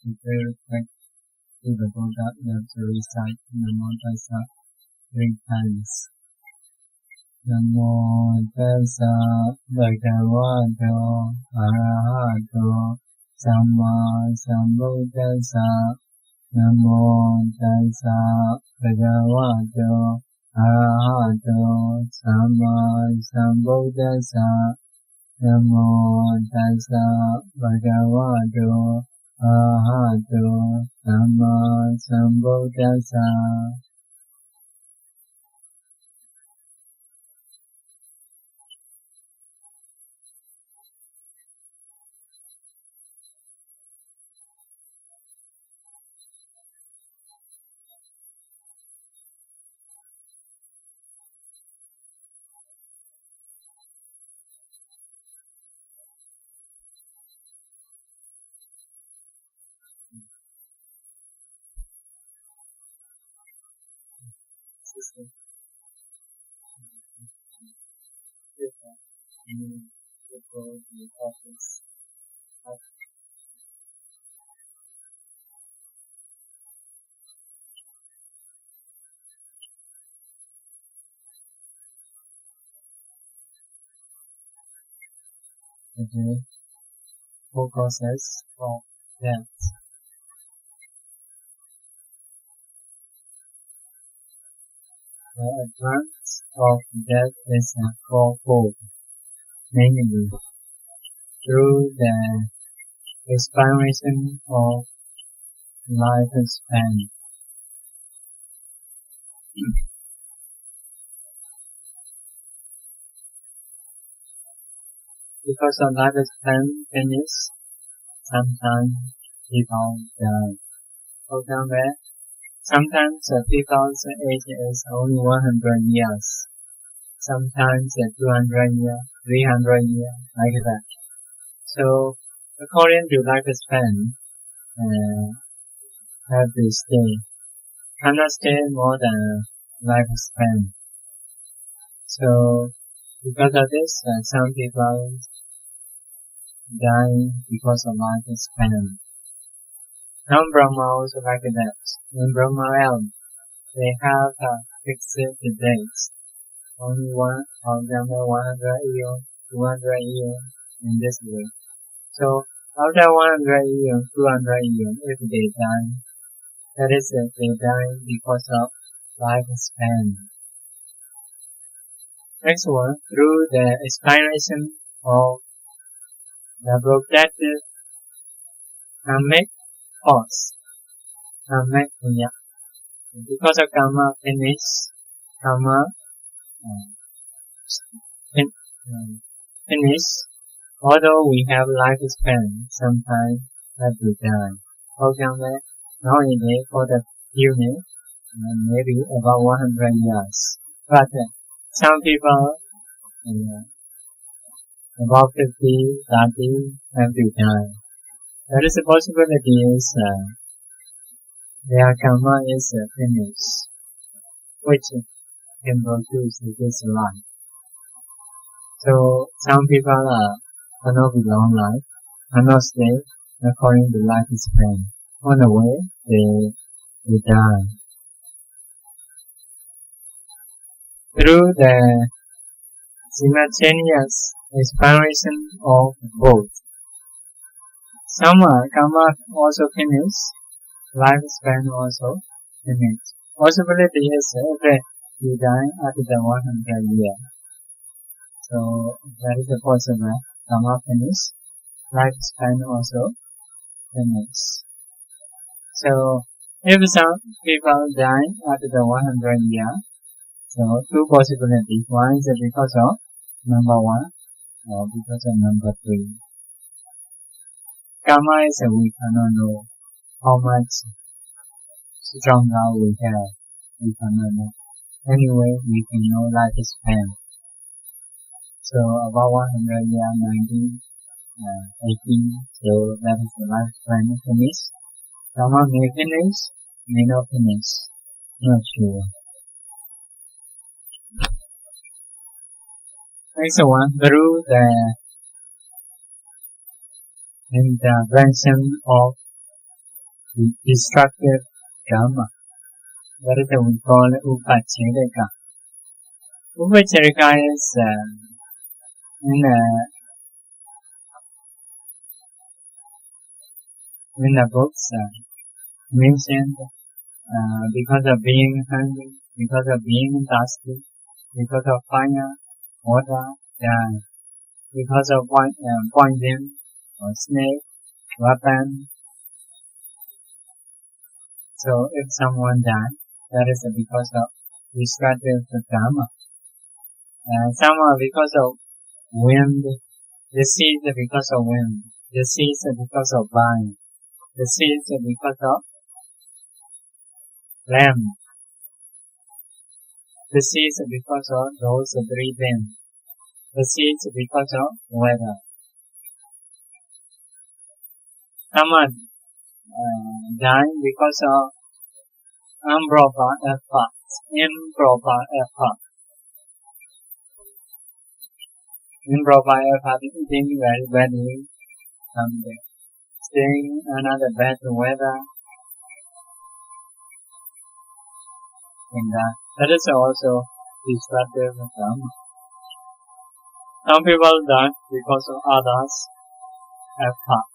to pay respect to the Buddha, we have to recite Namo Tassa 3 times. Namo Tassa Bhagavato Arahato Samma Sambuddhassa. Namo Tassa Bhagavato Arahato Samma Sambuddhassa. Namo Tassa Bhagavato Arahato Samma Sambuddhassa. Okay, four causes of death. The advance of death is fourfold, namely through the expiration of lifespan. Because of lifespan finish, sometimes people die. For example, sometimes people's age is only 100 years. Sometimes 200 years, 300 years, like that. So, according to lifespan, have to stay. Cannot stay more than lifespan. So, because of this, some people die because of lifespan. Some Brahma also like that. In Brahma realm, they have fixed dates. Only one, for example, 100 years, 200 years, in this way. So, after 100 years, 200 years, if they die, that is, they die because of lifespan. Next one, through the expiration of the protective karmic force, karmic punya. Because of karma finish, karma finish, although we have lifespan, sometimes have to die. For example, nowadays for the human, maybe about 100 years. But some people, about 50, 30, have to die. There is a possibility is their karma is finished, which can produce this life. So some people cannot be long life, cannot stay according to lifespan. On the way, they die. Through the simultaneous expiration of both. Some karma also finish, lifespan also finish. Possibility is if you die after the 100 years. So that is the possible. Karma finish, lifespan also finish. So if some people die after the 100 years, so two possibilities. One is because of number 1 or because of number 3. Karma is we cannot know how much stronger we have. We cannot know. Anyway, we can know lifespan. So about 100 years, 90, 18. So that is the lifespan finish. Karma may finish, may not finish. Not sure. Next one, through the intervention of destructive karma. That is what we call upachedaka. Upachedaka is in the books mentioned because of being hungry, because of being thirsty, because of fire, water, because of poison or snake, weapon. So if someone dies, that is because of destructive karma. Some are because of wind, disease because of wind, disease because of vine, disease because of lamb, disease because of those breathing, disease because of weather. Some are dying because of improper effort. Improper effort, eating very badly, staying another bad weather, and that is also destructive karma. Some people die because of others' effort.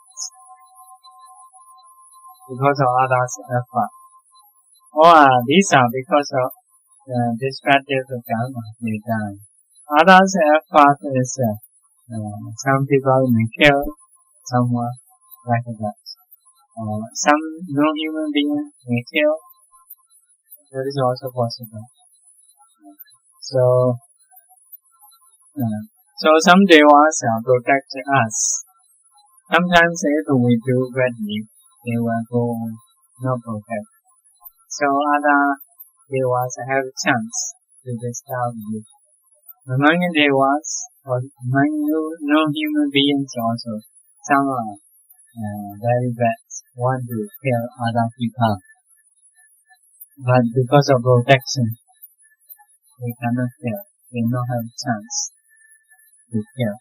Because of others' effort. Or these are because of destructive karma, they die. Others' effort is some people may kill someone like that. Some non-human being may kill. That is also possible. So some devas protect us. Sometimes if we do badly, they will go not protect. So other devas have a chance to disturb you. Among devas or among non-human beings also, some are very bad, want to kill other people. But because of protection, they cannot kill. They don't have a chance to kill.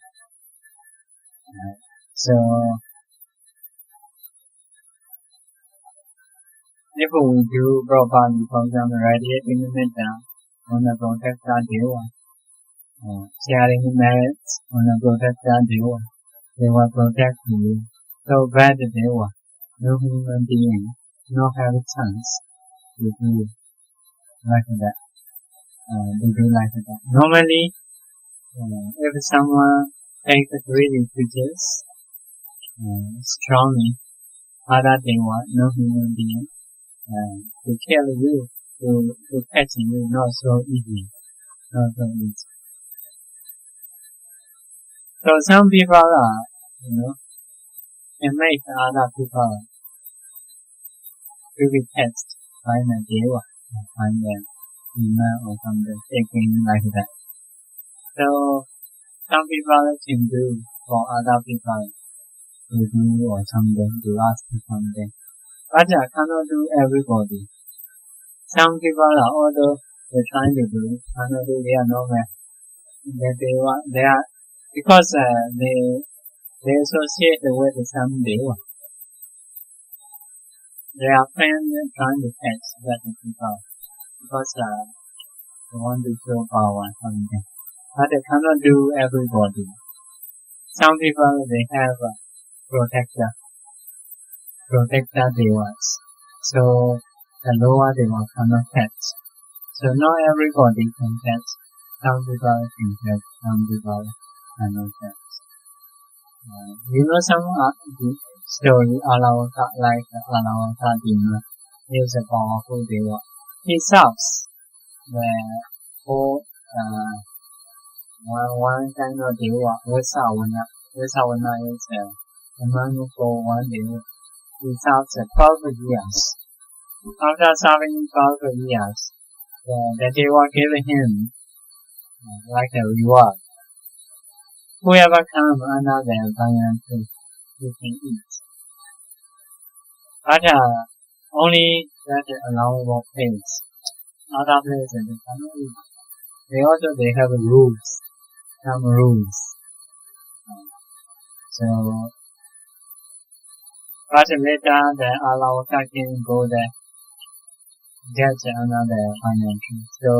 So if we do properly, for example, radiating the metta on the protect our deva, sharing merits on the protect our deva, they will protect you. So bad deva, no human being, not have a chance to do like that. Normally, if someone takes really preaches strongly, other deva, no human being, to kill you, to catch you, not so easy. So some people can make other people to be catched by the deva, by the human or something, taking like that. So some people can do for other people to do or something, to ask for something. But I cannot do everybody. Some people are although they're trying to do, cannot do, they are not they are because they associate with some deva. They are friends trying to catch that people because they want to show power or something. But they cannot do everybody. Some people they have protector devas. So the lower deva cannot catch. So not everybody can catch. Some people can catch, some people cannot catch. Some story Alavaka, like Alavaka Dima, is a powerful deva. He serves the whole one kind of deva, Vesavana. Vesavana is a man for one deva. He serves 12 years. After serving 12 years, the deva gave him like a reward. Whoever comes under the banyan tree, you can eat. But only that allowable place. Other places they cannot eat. They have rules, some rules. So But later the Alawaka can go there, judge another financial. So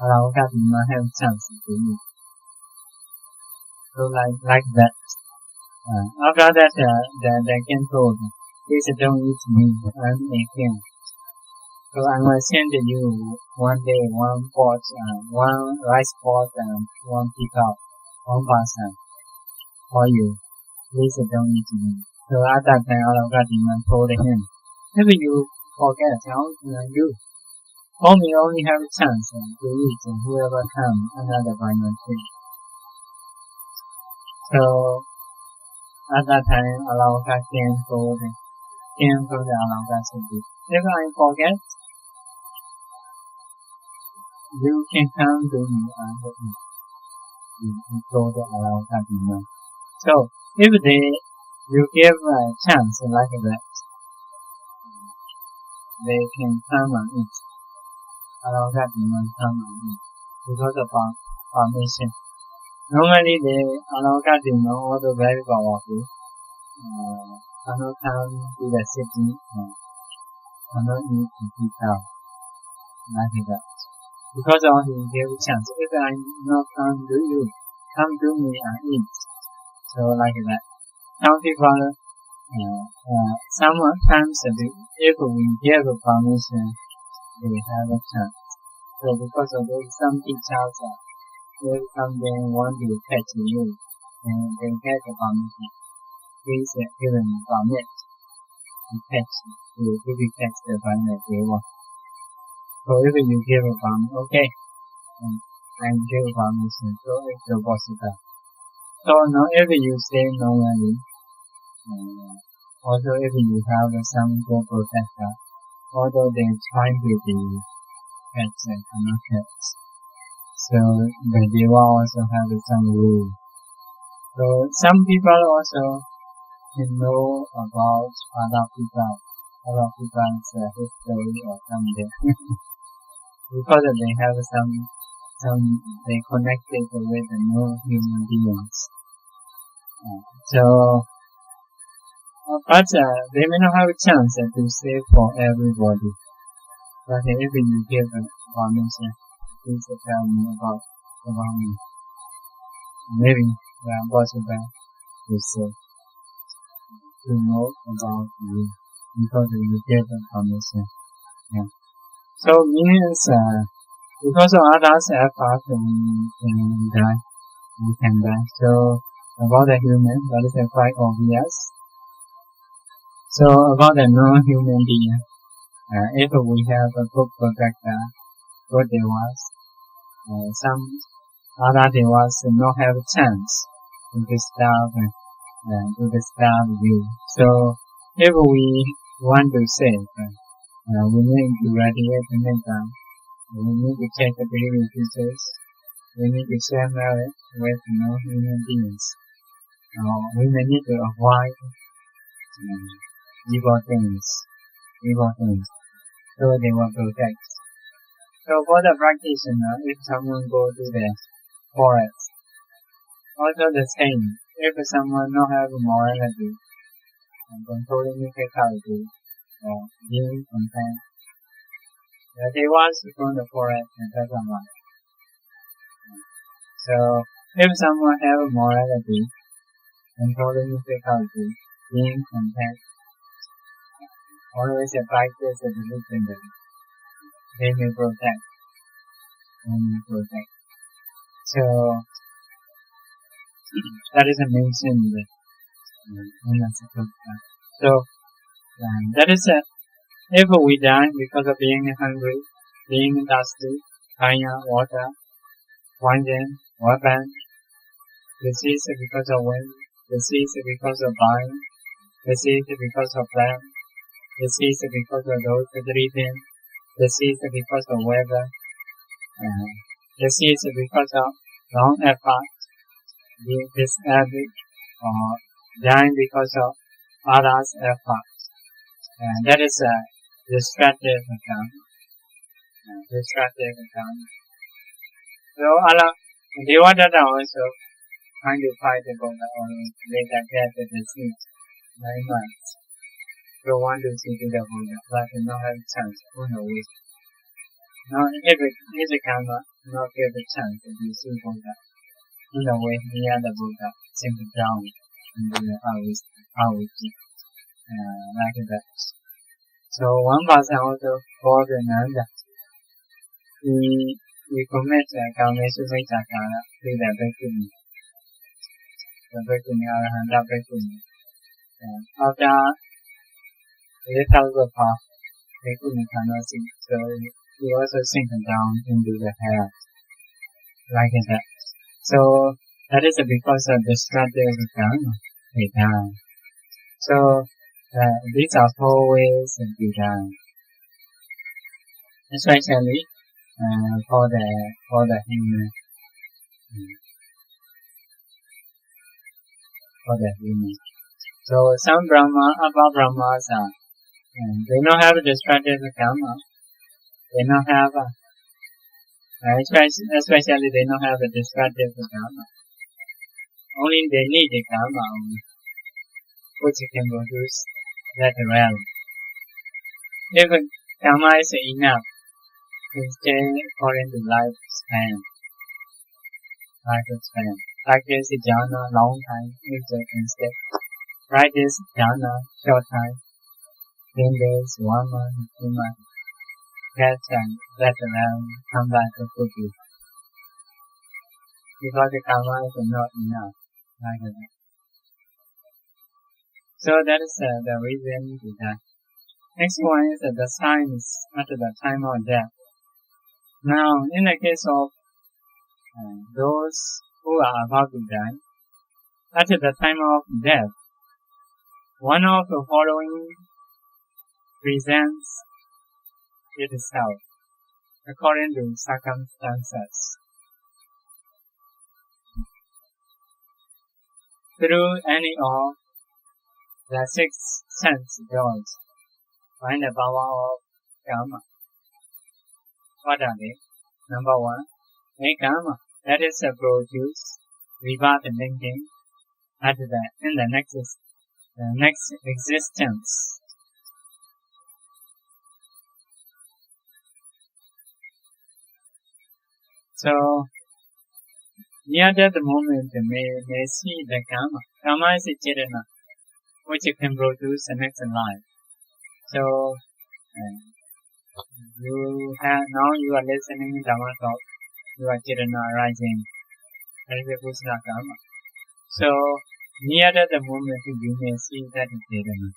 Alawaka did not have chance to meet. So like that. After that, the king told, please don't eat me, I'm a king. So I will send you one day one pot, one rice pot and one peacock, one person for you. Please don't eat me. So at that time, Alawaka told him, if you forget, how can I do? Only have a chance to eat whoever comes another banyan tree. So at that time, Alawaka came told the Alawaka said, if I forget, you can come to me and help me. He told the Alawaka. So if you give a chance like that, they can come and eat. Alawaka come and eat because of permission. Normally, the Alawaka all the very powerful cannot come to the city and cannot eat to people like that. Because of he gave a chance. If I not come to you, come to me and eat. So like that. Some people, sometimes if we give permission, they have a chance. So because of this, some teachers will come there and want to catch you, and they get the permission. Please give them permit to catch you, if you catch the permit they want. So if you give a permit, okay, and give permission, so it's possible. So now if you say normally, also if you have some good protector, although they try to be pets and cannot catch. So they will also have some rule. So some people also know about other people's history or something. Because they have some they connected with no human beings. But they may not have a chance to save for everybody. But if you give permission, please tell me about me. Maybe they are possible to say, to know about you because you give permission. Yeah. So means because of others' effort, we can die. So about the human, that is quite obvious. So about the non-human being, if we have a good protector, good devas, some other devas not have a chance to disturb you. So if we want to save, we need to radiate the mental. We need to take the baby pieces. We need to share marriage with non-human beings. We may need to avoid evil things. So they will protect. So for the practitioner, if someone go to the forest, also the same. If someone not have morality and controlling physicality or being content, they want to go to the forest and tell someone. So if someone have morality, controlling physicality, being content, always practice the religion, they may protect. So that is mentioned in the Sutta. So that is if we die because of being hungry, being thirsty, fire, water, poison, weapon, disease because of wind, disease because of fire, disease because of flame, disease because of those three things, disease because of weather, disease because of long effort, disabled, or dying because of others' effort. That is a destructive account. So Allah, Devadatta also trying to fight the Buddha or later get the disease 9 months. who want to see the Buddha, but do not have a chance, who know it. Not every karma, not give a chance to see Buddha. In the way near the Buddha, simply down into the Avijji, like that. So one person also called another. We commit Kameshu Vichakara to the Bhikkhuni. The Bhikkhuni Arahanta Bhikkhuni. After they tell the path, Bhikkhuni cannot see, so he also sink down into the hair, like that. So that is because of destructive karma. They die. So these are 4 ways to die, especially for the human. So some above Brahmas are, they don't have destructive karma. They don't have, especially they don't have a destructive karma. Only they need the karma only, which can produce that realm. If karma is enough, can stay according to lifespan. Like this jhana, long time, if they can stay. Like this jhana, short time, 10 days, 1 month, 2 months. That realm come back to quickly. Because the karma is not enough. Like that. So that is the reason to die. Next one is the signs at the time of death. Now, in the case of those who are about to die, at the time of death, one of the following presents itself according to circumstances. Through any of the 6 sense doors, find the power of karma. What are they? Number 1, a karma, that is produce rebirth linking in the next existence. So near that moment may see the karma. Karma is a Chirana, which can produce the next life. So now you are listening to Dhamma talk, you are Chirana arising. That is a Kusala karma. So near the moment you may see that is Chirana.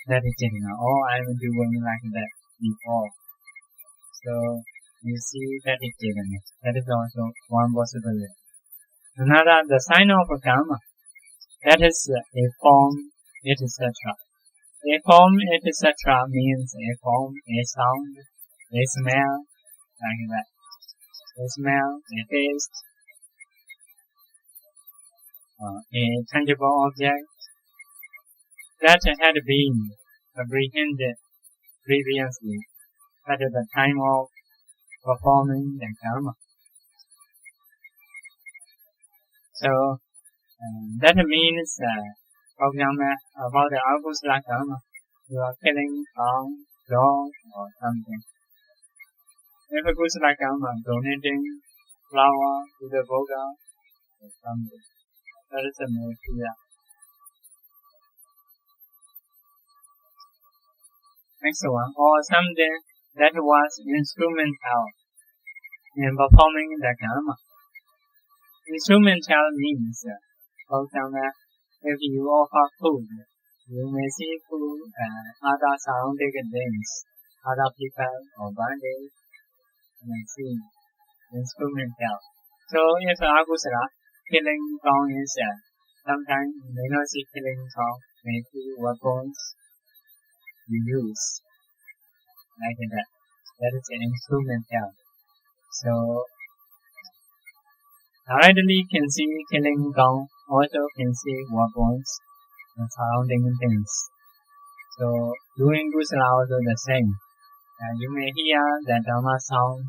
That is Chirana. Oh, I am doing like that before. So you see that is Chirana. That is also one possibility. Another, the sign of karma. That is a form, etc. A form, etc. means a form, a sound, a smell, like that. A smell, a taste, a tangible object that had been apprehended previously at the time of performing the karma. So that means, for example, about the Akusala karma, you are killing cow, dog, or something. If a Kusala karma, donating flower to the Buddha, or something, that is a mudra. Next one, or something that was instrumental in performing the karma. Instrumental means, for example, if you offer food, you may see food and other surrounding things, other people or bodies, you may see instrumental. So if Akusala, killing cow is, sometimes you may not see killing cow, may see weapons you use, like that. That is an instrumental. So directly can see killing cow, also can see weapons and surrounding things. So doing Kusala also the same. You may hear the Dhamma sound,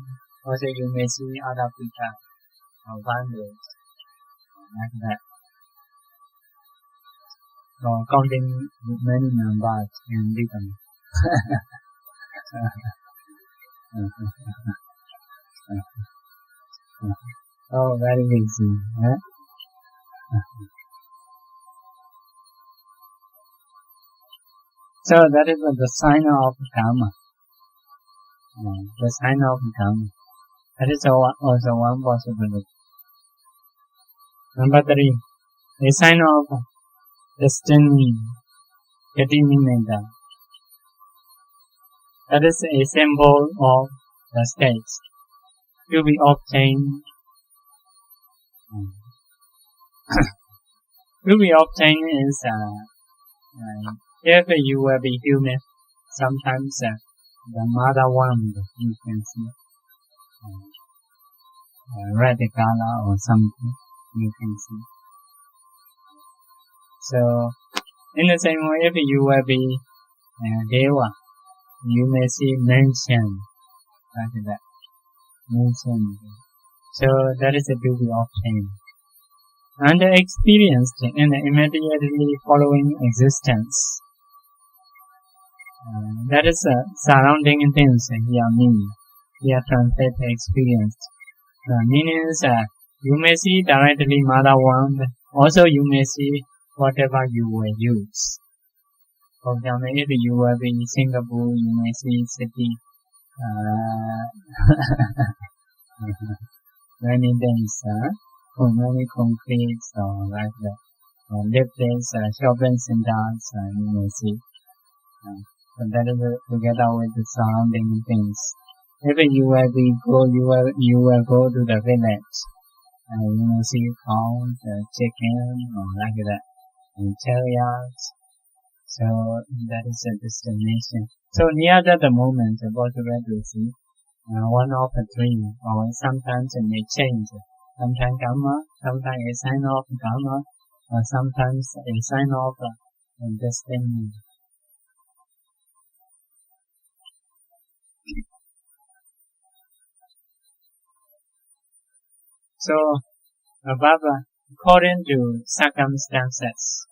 also you may see other people or bundles, like that. or counting many numbers and become. Oh, very easy. Huh? So that is the sign of karma. The sign of karma. That is also one possibility. Number 3, a sign of destiny, Katinimeda. That is a symbol of the states to be obtained. To be obtained is if you will be human, sometimes the mother wand you can see, red color or something you can see. So in the same way, if you will be Deva, you may see mansion like that. Mansion. So that is a to be obtained. And experienced in the immediately following existence. That is surrounding things here mean. Here translate experienced. Meaning is you may see directly Mother Wand. Also you may see whatever you will use. For example, if you will be in Singapore, you may see city many things, many concrete or like that. Lifts, shopping centers, you may see. So that is together with the surrounding things. If you will go to the village, you will see cows, chicken, or like that, and chariots. So that is a destination. So near the moment, possible to see one of the three, or sometimes it may change. Sometimes karma, sometimes a sign of karma, or sometimes a sign of destiny. So, above, according to circumstances.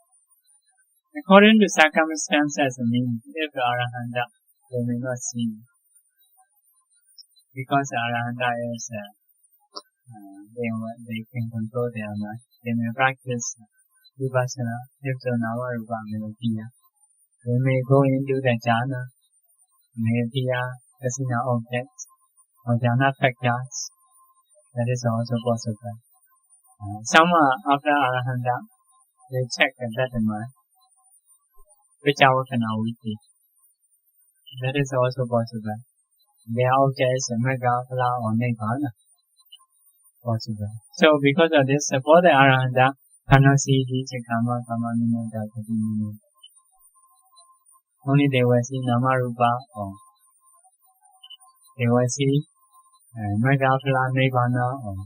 According to circumstances means if Arahanta, they may not see. Because Arahanta is, they can control their mind. They may practice Vipassana if the Nama Rupa may appear. They may go into the jhana, may appear kasina objects, or jhana factors. That is also possible. Some after Arahanta, they check that mind. Vichavakanaviti. That is also possible. Their objects mega, phala, or nibbana. Possible. So because of this, for the Arahanta, cannot see each karma, nibbana, katinimeda. Only they will see nama rupa, or they will see mega, phala, nibbana, or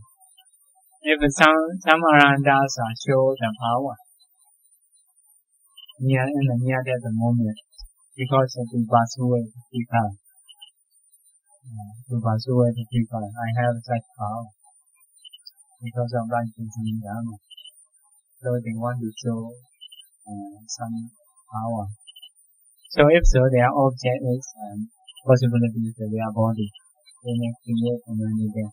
if some Arahantas are show the power near that moment, because of the Vasuveda people. I have such power because of righteousness Dharma. So they want to show some power. So if so, their object is possibilities of their body. They may create and then they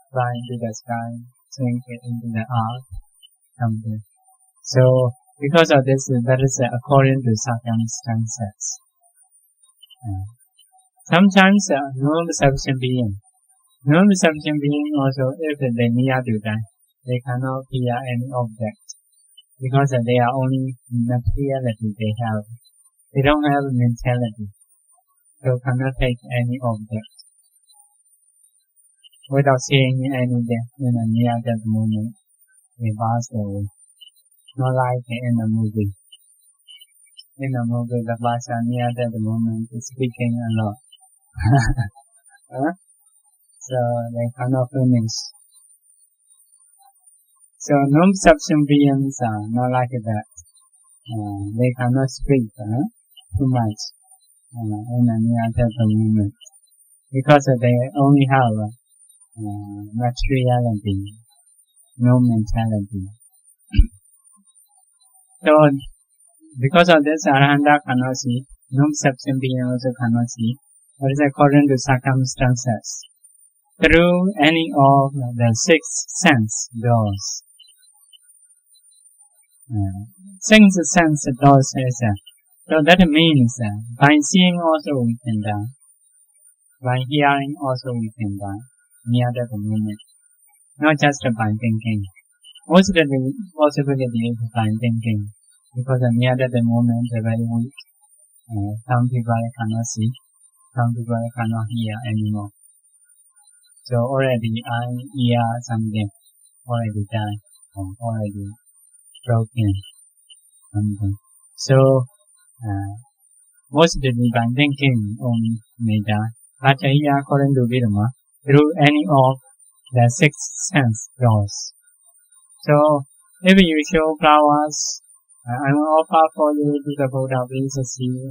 fly into the sky, swing into the earth, something. So because of this, that is according to circumstances. Sometimes non-perception being. Non-perception being also, if they near to die, they cannot hear any object. Because they are only materiality they have. They don't have mentality. So cannot take any object. Without seeing anything in a near that moment, they pass away. Not like in a movie. In a movie, the person near that moment is speaking a lot. So they cannot finish. So non-perception beings are not like that. They cannot speak too much in a near that moment. Because they only have materiality, no mentality. So Because of this, Arahanta cannot see, non-perception being also cannot see, but is according to circumstances. Through any of the six sense doors. Six sense doors is so that means by seeing also we can die, by hearing also we can die, near that moment, not just by thinking. Also the possibility is by thinking, because near that moment is very weak. Some people cannot see, some people cannot hear anymore. So already I hear something, already died, or already broken something. So mostly by thinking only may die. But here according to Abhidhamma, through any of the six sense doors. So if you show flowers, I will offer for you to the Buddha, please see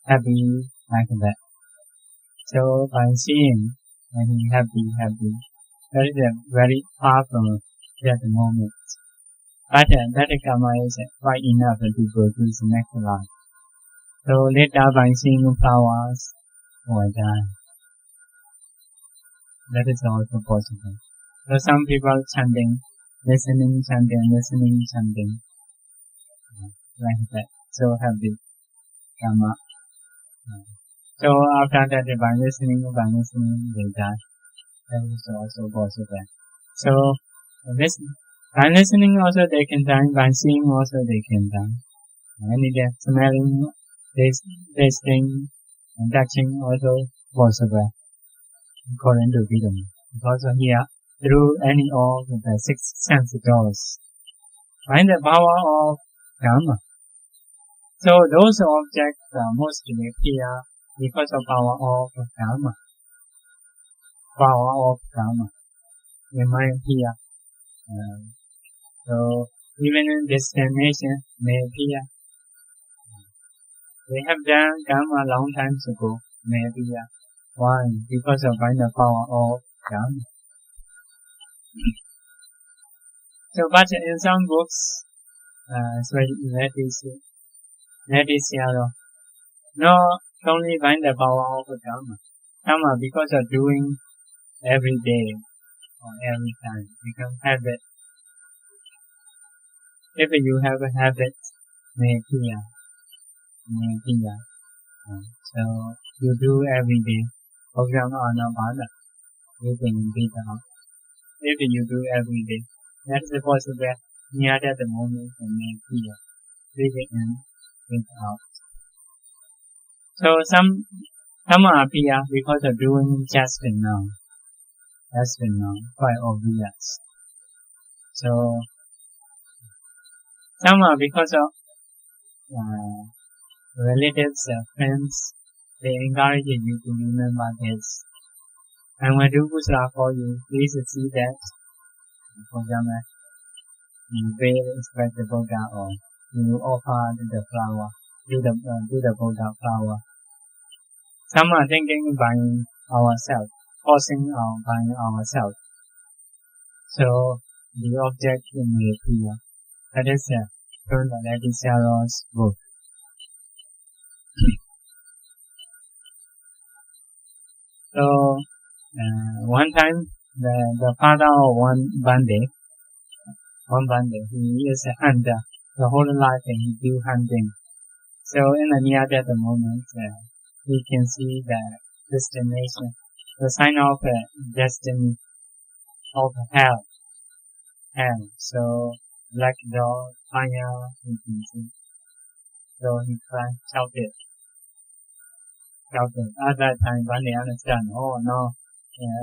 happy like that. So by seeing and happy, that is very powerful at the moment. But that karma is quite enough to produce the next life. So later by seeing flowers or die, that is also possible. So some people chanting, listening, like that. So happy karma. So after that, by listening, they die. That is also possible. So by listening also they can die, by seeing also they can die. And smelling, tasting, and touching also possible, according to Abhidhamma. Also here, through any of the six sense doors, find the power of karma. So those objects mostly appear because of power of karma. Power of karma. They might appear. So even in destination may appear. They have done karma a long time ago, may appear. Why? Because of the power of karma. So, but in some books, that is not only by the power of karma. Karma because of doing every day or every time become habit. If you have a habit, may appear. So you do every day. For example, Anapada, you can beat out. If you do every day, that is possible near that the moment may appear. Breathe in, breathe out. So some appear because of doing just now. Just now, quite obvious. So some are because of relatives, friends, they encourage you to remember this. And when do kusala for you, please see that. For example, you pay respect the Buddha or you offer the flower, do the Buddha flower. Some are thinking by ourselves, forcing by ourselves. So the object may appear. That is from the Lady Sarah's book. So one time the father of one bandit, he is a hunter. The whole life he do hunting. So in the near death moment, he can see the destination, the sign of destiny of hell. So black door, fire, he can see. So he tried shouted. At that time, when they understand, oh no,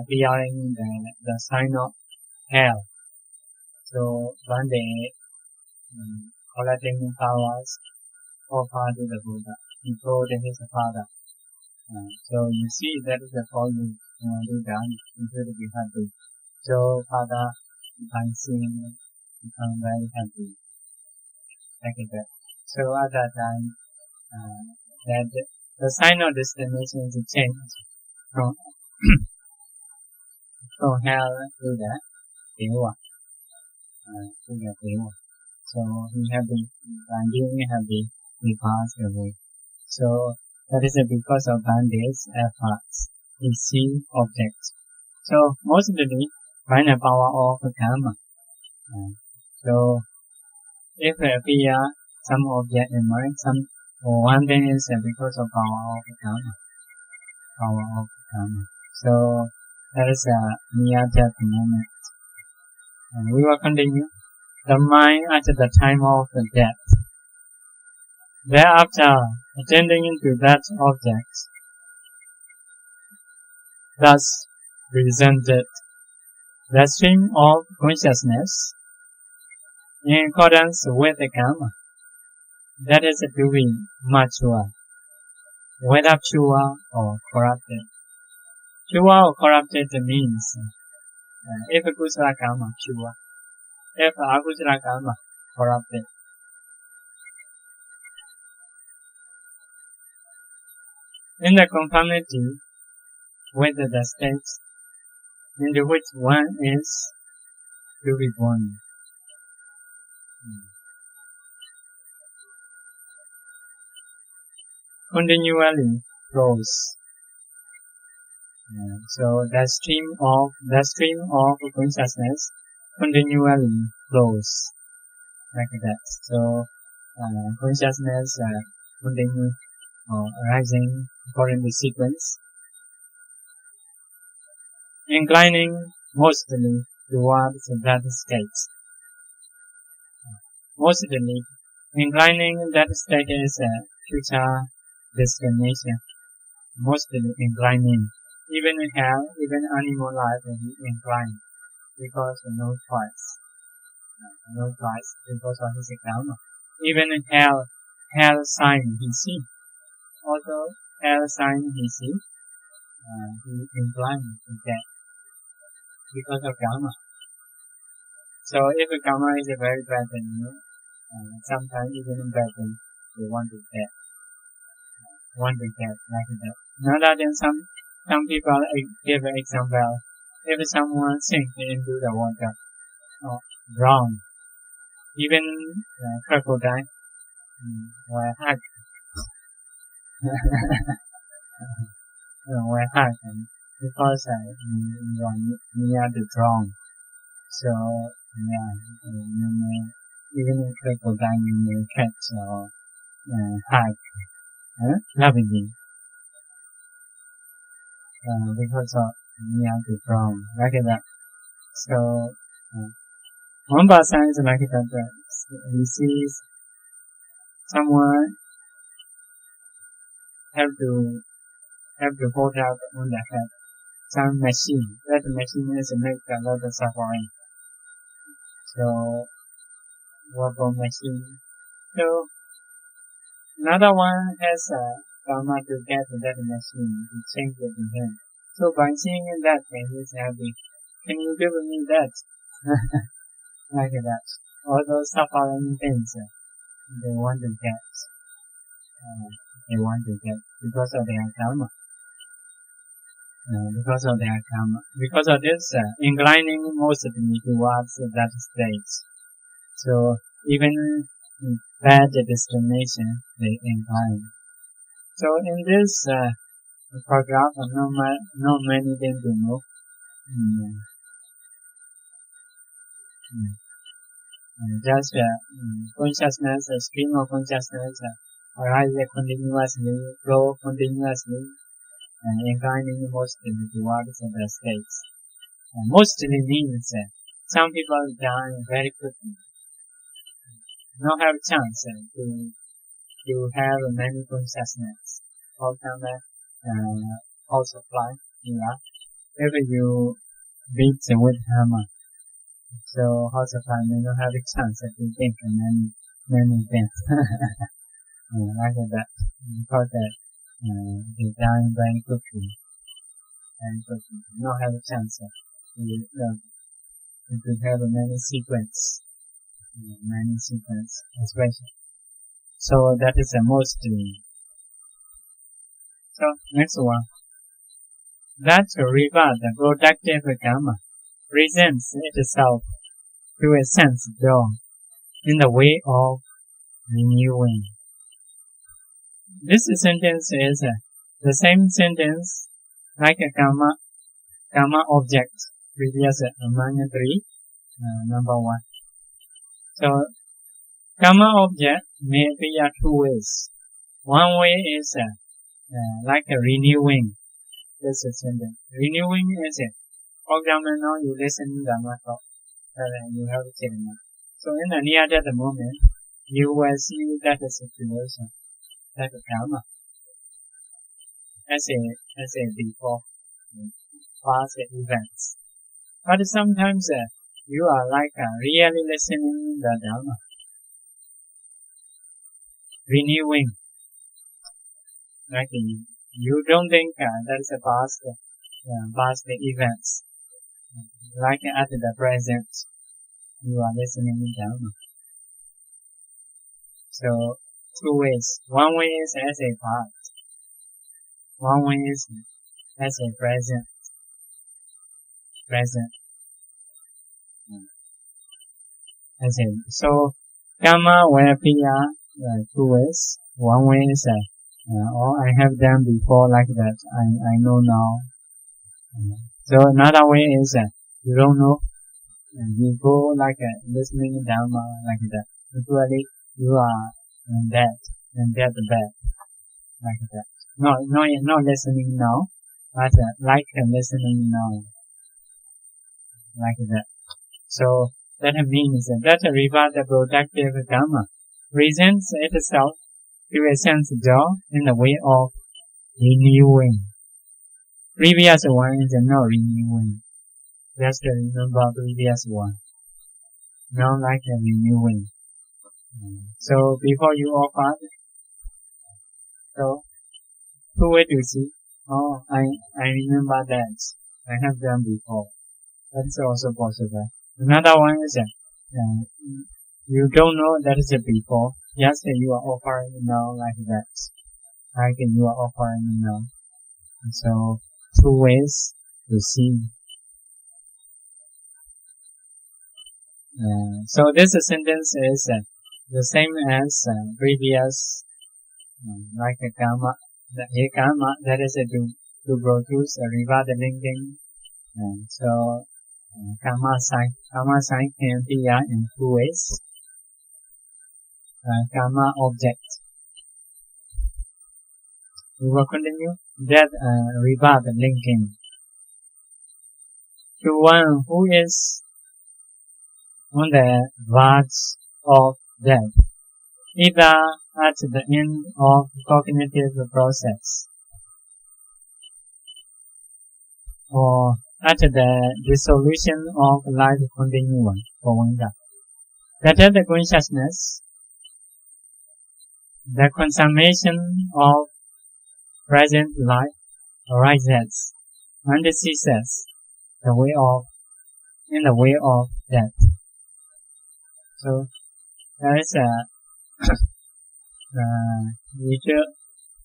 fearing the sign of hell. So one day, collecting flowers, offer to the Buddha. He told his father. So you see, that is the call you do done. You should be happy. So father, by seeing, become very happy. Like that. So at that time, that the sign of destination is changed from hell to the Deva. So he happy, by being happy, we pass away. So that is because of bandage efforts we see objects. So mostly by the power of karma. So if appear some object emerge, one thing is because of power of karma. Power of karma. So that is a near death moment. And we will continue. The mind at the time of the death. Thereafter, attending to that object, thus presented the stream of consciousness in accordance with the karma. That is to be mature, whether pure or corrupted. Pure or corrupted means if kusala karma, pure. If akusala karma, corrupted. In the conformity with the states into which one is to be born. Continually flows. So the stream of consciousness continually flows like that. So consciousness continue arising according to sequence, inclining mostly towards that state. Mostly inclining that state is a future destination. Mostly inclining. Even in hell, even animal life will be inclined because of no choice. No choice because of his karma. Even in hell sign he see. Also hell sign he see. He inclined to that because of karma. So if karma is a very bad thing, sometimes even in bad thing, they want to get like that. Now that in some people give an example. If someone sinks into the water, drown, even crocodile will hug. Will hug because you are near to drown. So you may even in crocodile you may catch or hug lovingly. Because of near to drown, like that. So one person is like that. He sees someone have to hold up on the head some machine. That machine is make a lot of suffering. So what for machine? So another one has karma to get that machine to change it to him. So by seeing that, he's happy. Can you give me that? Like that. All those suffering things they want to get. Because of their karma. Because of this, inclining mostly towards that state. So even bad destination, they incline. So in this paragraph, not many things to know. Just consciousness, stream of consciousness arises continuously, flow continuously, and inclining mostly towards the states. Mostly means some people die very quickly. Not have chance to have many consciousness. For example, also fly. If you beat with hammer, so also fly may not have a chance to think many things. Like that, because they die very quickly, not have a chance to have many sequence, especially. So that is the most. So next one, that reward, the productive karma, presents itself to a sense door in the way of renewing. this sentence is the same sentence like a karma object, previous among three, number one. So, karma object may appear two ways. One way is like a renewing. This is sentence. Renewing is for example, now you listen to Dhamma talk, you have to say now. So in the near death moment, you will see that situation, that karma, as a before past events. But sometimes you are like really listening the Dhamma, renewing. Like you don't think that is a past events. Like at the present, you are listening to Dhamma. So two ways. One way is as a past. One way is as a present. So karma will appear two ways. One way is I have done before like that. I know now. So another way is you don't know. You go like listening Dhamma like that. Usually you are dead and dead bad like that. Not listening now, but like listening now like that. So that means that reward the productive Dhamma presents itself to a sense joy in the way of renewing. Previous one is not renewing. Just remember previous one. Now like renewing. So before you offer, so two way to see. Oh, I remember that. I have done before. That's also possible. Another one is you don't know that is before. Just you are offering now like that. Like you are offering now. So two ways to see. So this sentence is the same as previous, like a karma. The karma that is to produce a reward linking. So karma sign can be in two ways. Karma object. We will continue that reward linking to one who is on the verge of death, either at the end of cognitive process or at the dissolution of life continuum for one guy. That is the consciousness, the consummation of present life arises and ceases in the way of death. So there is a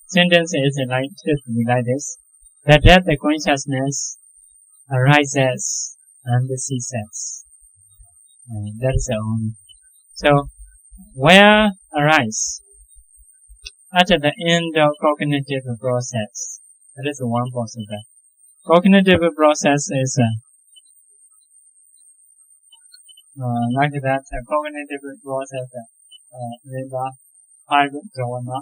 sentence is like this: that the consciousness arises and ceases. That is the only. So where arise? At the end of cognitive process. That is one possible. Cognitive process is like that. Cognitive process with 5 jhana.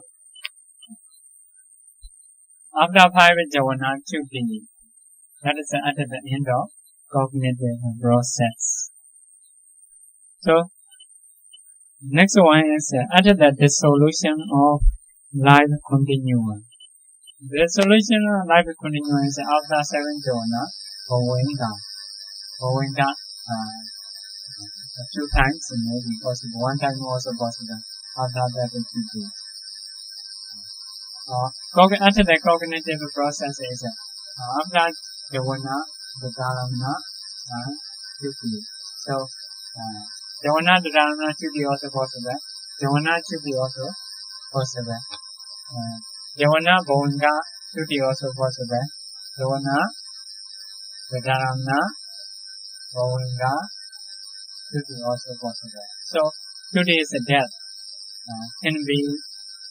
After 5 jhana to be. That is at the end of cognitive process. So next one is at the dissolution of life continuum. The solution of life continuum is after 7 jhana or winda 2 times maybe possible, 1 time also possible after that 2 days. At the cognitive process is after jhana, the dharana, so jhana, the dharana should be also possible. Jhana should be also possible. Jhana, bhavanga should be also possible. Jhana, the dharana, bhavanga should be also possible. So today is a death can be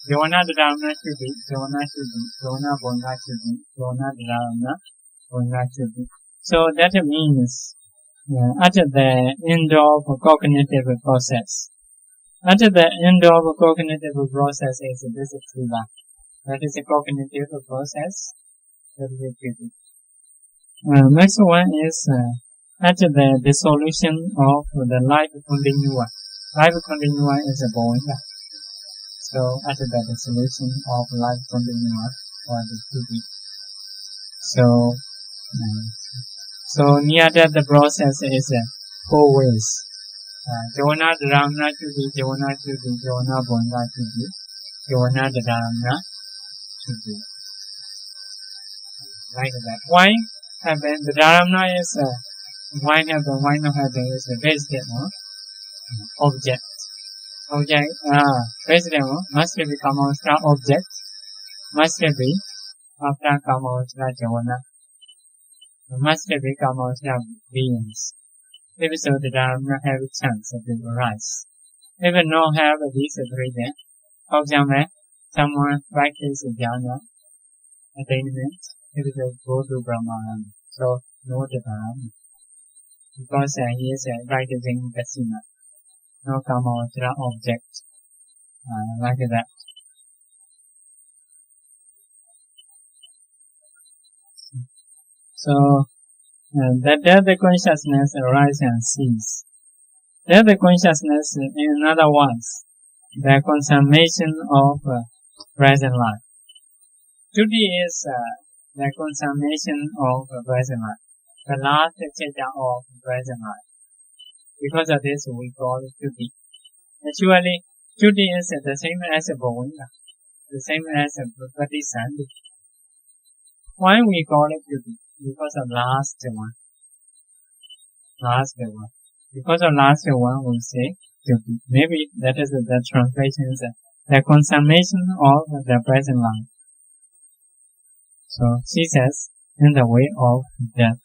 Jona Dharana should be, Jona should be, Jona Bonga should be, Jona Dharana Bonga should be. So that means at the end of a cognitive process. At the end of a cognitive process is this Kriva. That is a cognitive process. That is a Kriva. Next one is at the dissolution of the life continua. Life continua is a Bonga. So at the dissolution of life continua or the Kriva. So near that the process is 4 ways. Jona Dharana to be, Jona to be, Jona Bonga to be, Jona Dharana to be. Like that. Why happen? The Dharana is why happen? Why not happen? Is the base demo object. Object. Base demo must become a object. Must be after come out Jona. Must become out beings. If so, the Dharma have a chance to arise. If no have these three then, for example, someone practices jhana attainment, if it will go to Brahman, so no Dharma. Because he is practicing Dasina, no Kamatra object, like that. So, that the consciousness arises and ceases. The consciousness, in other words, the consummation of present life. Duty is the consummation of present life, the last chapter of present life. Because of this, we call it duty. Actually, duty is the same as a Bhavanga, the same as a Pratisandhi. Why we call it duty? Because of last one. Because of last one, we say duty. Maybe that is the translation is the consummation of the present life. So she says, in the way of death.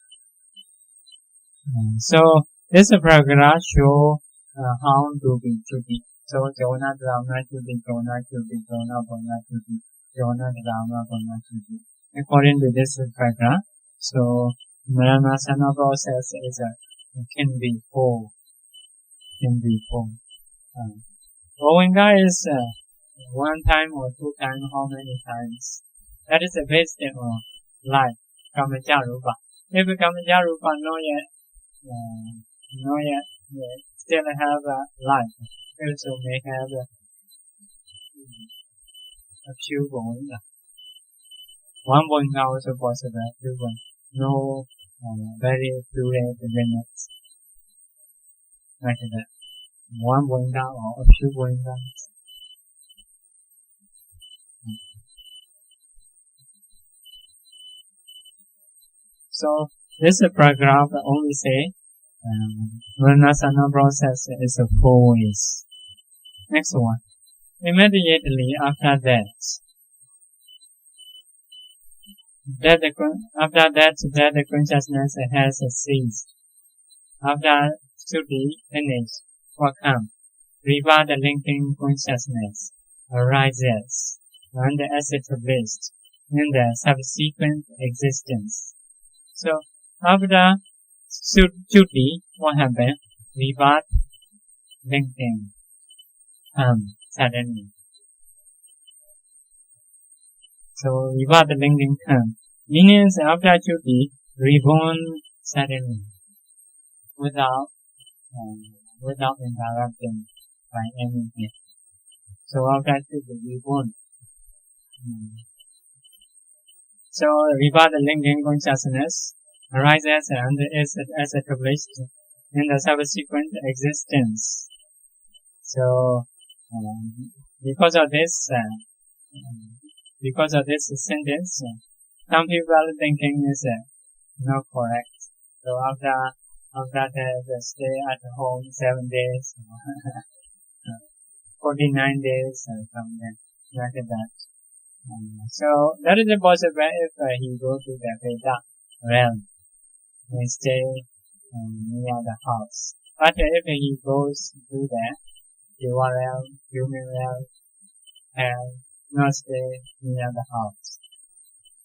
So this paragraph shows how to be duty. So Jona Dharana to be, Jona Bonga to be, Jona Dharana Bonga to be. According to this paragraph, so Maranasana process is can be 4. Bhavanga is 1 time or 2 times, how many times? That is the base of life, Kamajarupa. If Kamajarupa not yet still have life, also may have a few Bhavanga. 1 Bhavanga also possible, 2 no very few limits. Like that. 1 Bhavanga or a few Bhavangas. So this paragraph only say Varnasana process is 4 ways. Next one. Immediately after that the consciousness has ceased. After study finished, what comes? Reward linking consciousness arises and is established in the subsequent existence. So after study, what happens? Reward linking suddenly. So reward linking comes. Means after duty, reborn suddenly, without interrupting by anything. So after duty, reborn. So reward linking consciousness arises and is established in the subsequent existence. So because of this sentence, some people are thinking is not correct. So after that, they stay at home 7 days, 49 days, or something like that. So that is possible if he go to the Veda realm and stay near the house. But if he goes to the Deva realm, human realm, hell, not stay near the house.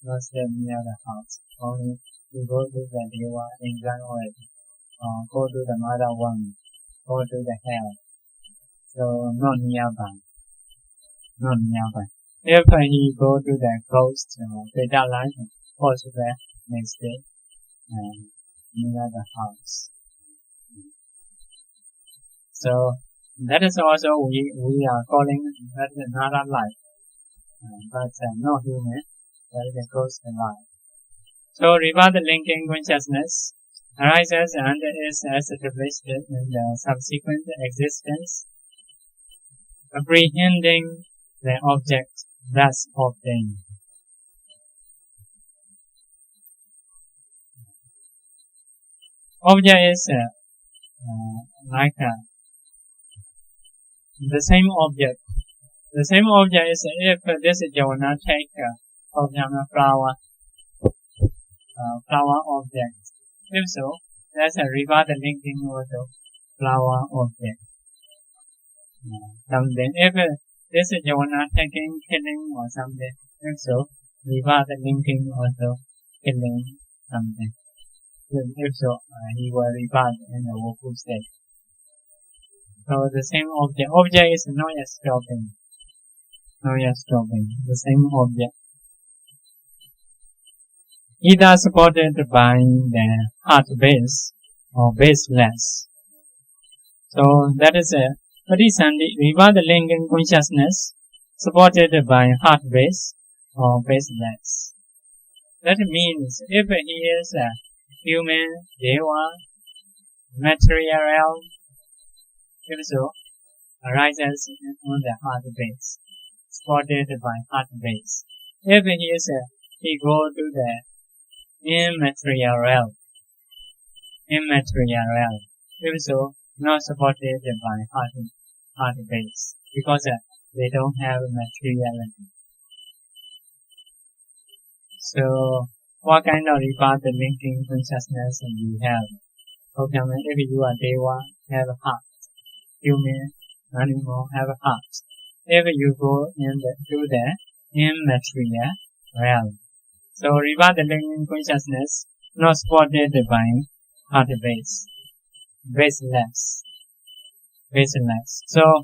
Not stay near the house. Only you go to the Deva enjoy oil, or go to the mother one, go to the hell. So not nearby. Not nearby. If he go to the ghost data line, possibly may stay near the house. So that is also we are calling that another life, but not human. That is a ghost life. So rebirth linking consciousness arises and is established in the subsequent existence, apprehending the object thus obtained. Object is like the same object. The same object is if this jhana take for example flower object. If so, that's a rebirth linking also flower object. Something if this jhana taking killing or something. If so, rebirth linking also killing something. If so, he will rebirth in the woeful state. So the same object. Object is not yet stopping. Not yet stopping. The same object. Either supported by the heart base or baseless. So that is a Patisandhi rebirth linking consciousness supported by heart base or baseless. That means if he is a human, deva, material realm, if so, arises on the heart base, supported by heart base. If he is he go to the immaterial realm, if so, not supported by heart base, because they don't have materiality. So, what kind of rebirth linking consciousness you have? For example, if you are deva, have a heart. Human, animal have a heart. If you go into the immaterial realm. So rebirth linking consciousness not supported by heart base. Baseless. So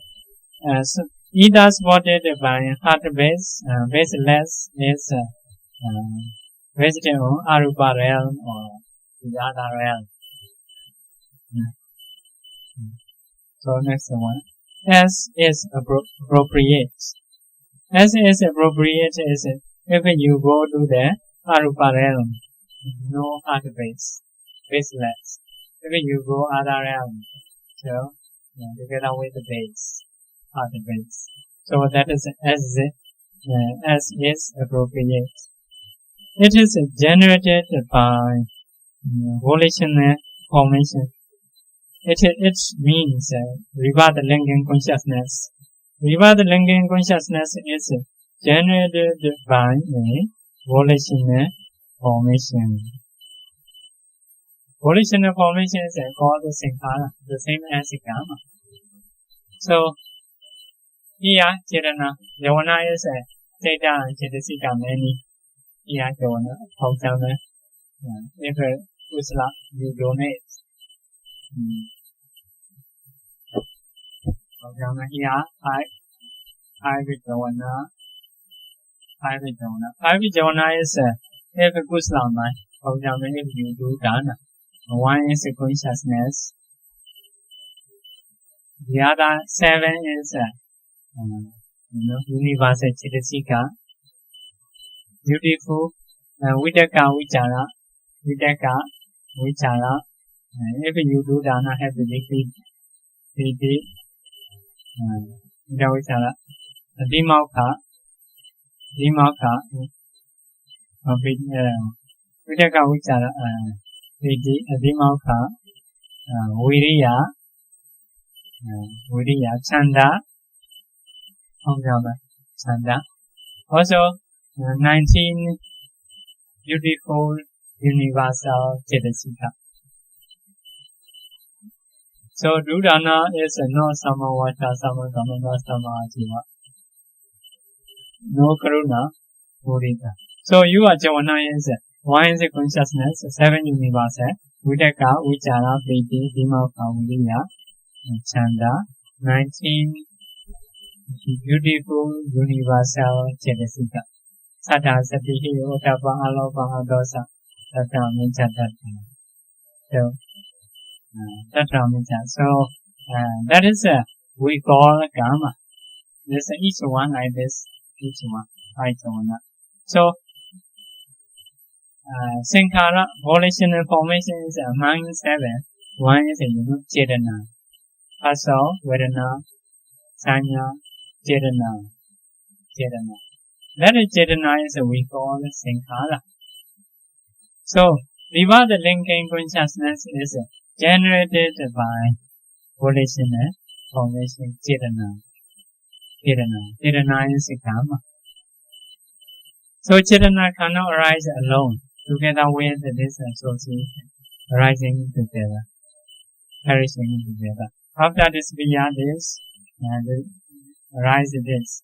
either supported by heart base, baseless is vegetable arupa realm or the other realm. So next one. S is appropriate. S is appropriate is if you go to the arupa realm, no heart base, baseless. If you go other realm, so together with the base, heart base. So that is S is appropriate. It is generated by volitional formation. It means rebirth linking consciousness. Rebirth linking consciousness is generated by a volitional formation. Volitional formation is called sankhara, the same as karma. So here, Javana is Theta and Chetasika many. Here, Javana, for example, if Usla, you donate. For example, here, I with Javana. Abhidhamma is if Kusala, for example, if you do dana, one is consciousness, the other 7 is universal Chitasika, beautiful, Vidaka Vichara, if you do dana, have to defeat Vichara, Dimaka, Vidaka Vichara, Dimaka, Viriya, Chanda, Chanda. Also, 19 beautiful universal Chetasika. So, Dudana is no Samavata, Samakama, Samajiva. no karuna, mudita. So you are Javana is one is a consciousness, seven universal, Vidaka, Vichara, Priti, Dimaka, Vidya, Chanda, 19 beautiful universal Chedasika. Sata Satihi, Otapa, Alopa, Adosa, Tata, Mincha, Tata. So, Tata, Mincha. So, that is we call karma. There's each one like this, each one, like one. So, Sankara, volitional formation is among seven. One is Chetana. Paso, Vedana, Sanya, Chetana. That is Chetana is we call Sankara. So, Vivada linking consciousness is generated by volitional formation Chetana. Chetana is karma. So Chetana cannot arise alone, together with this association, arising together, perishing together. After this Vya, this, and arise this.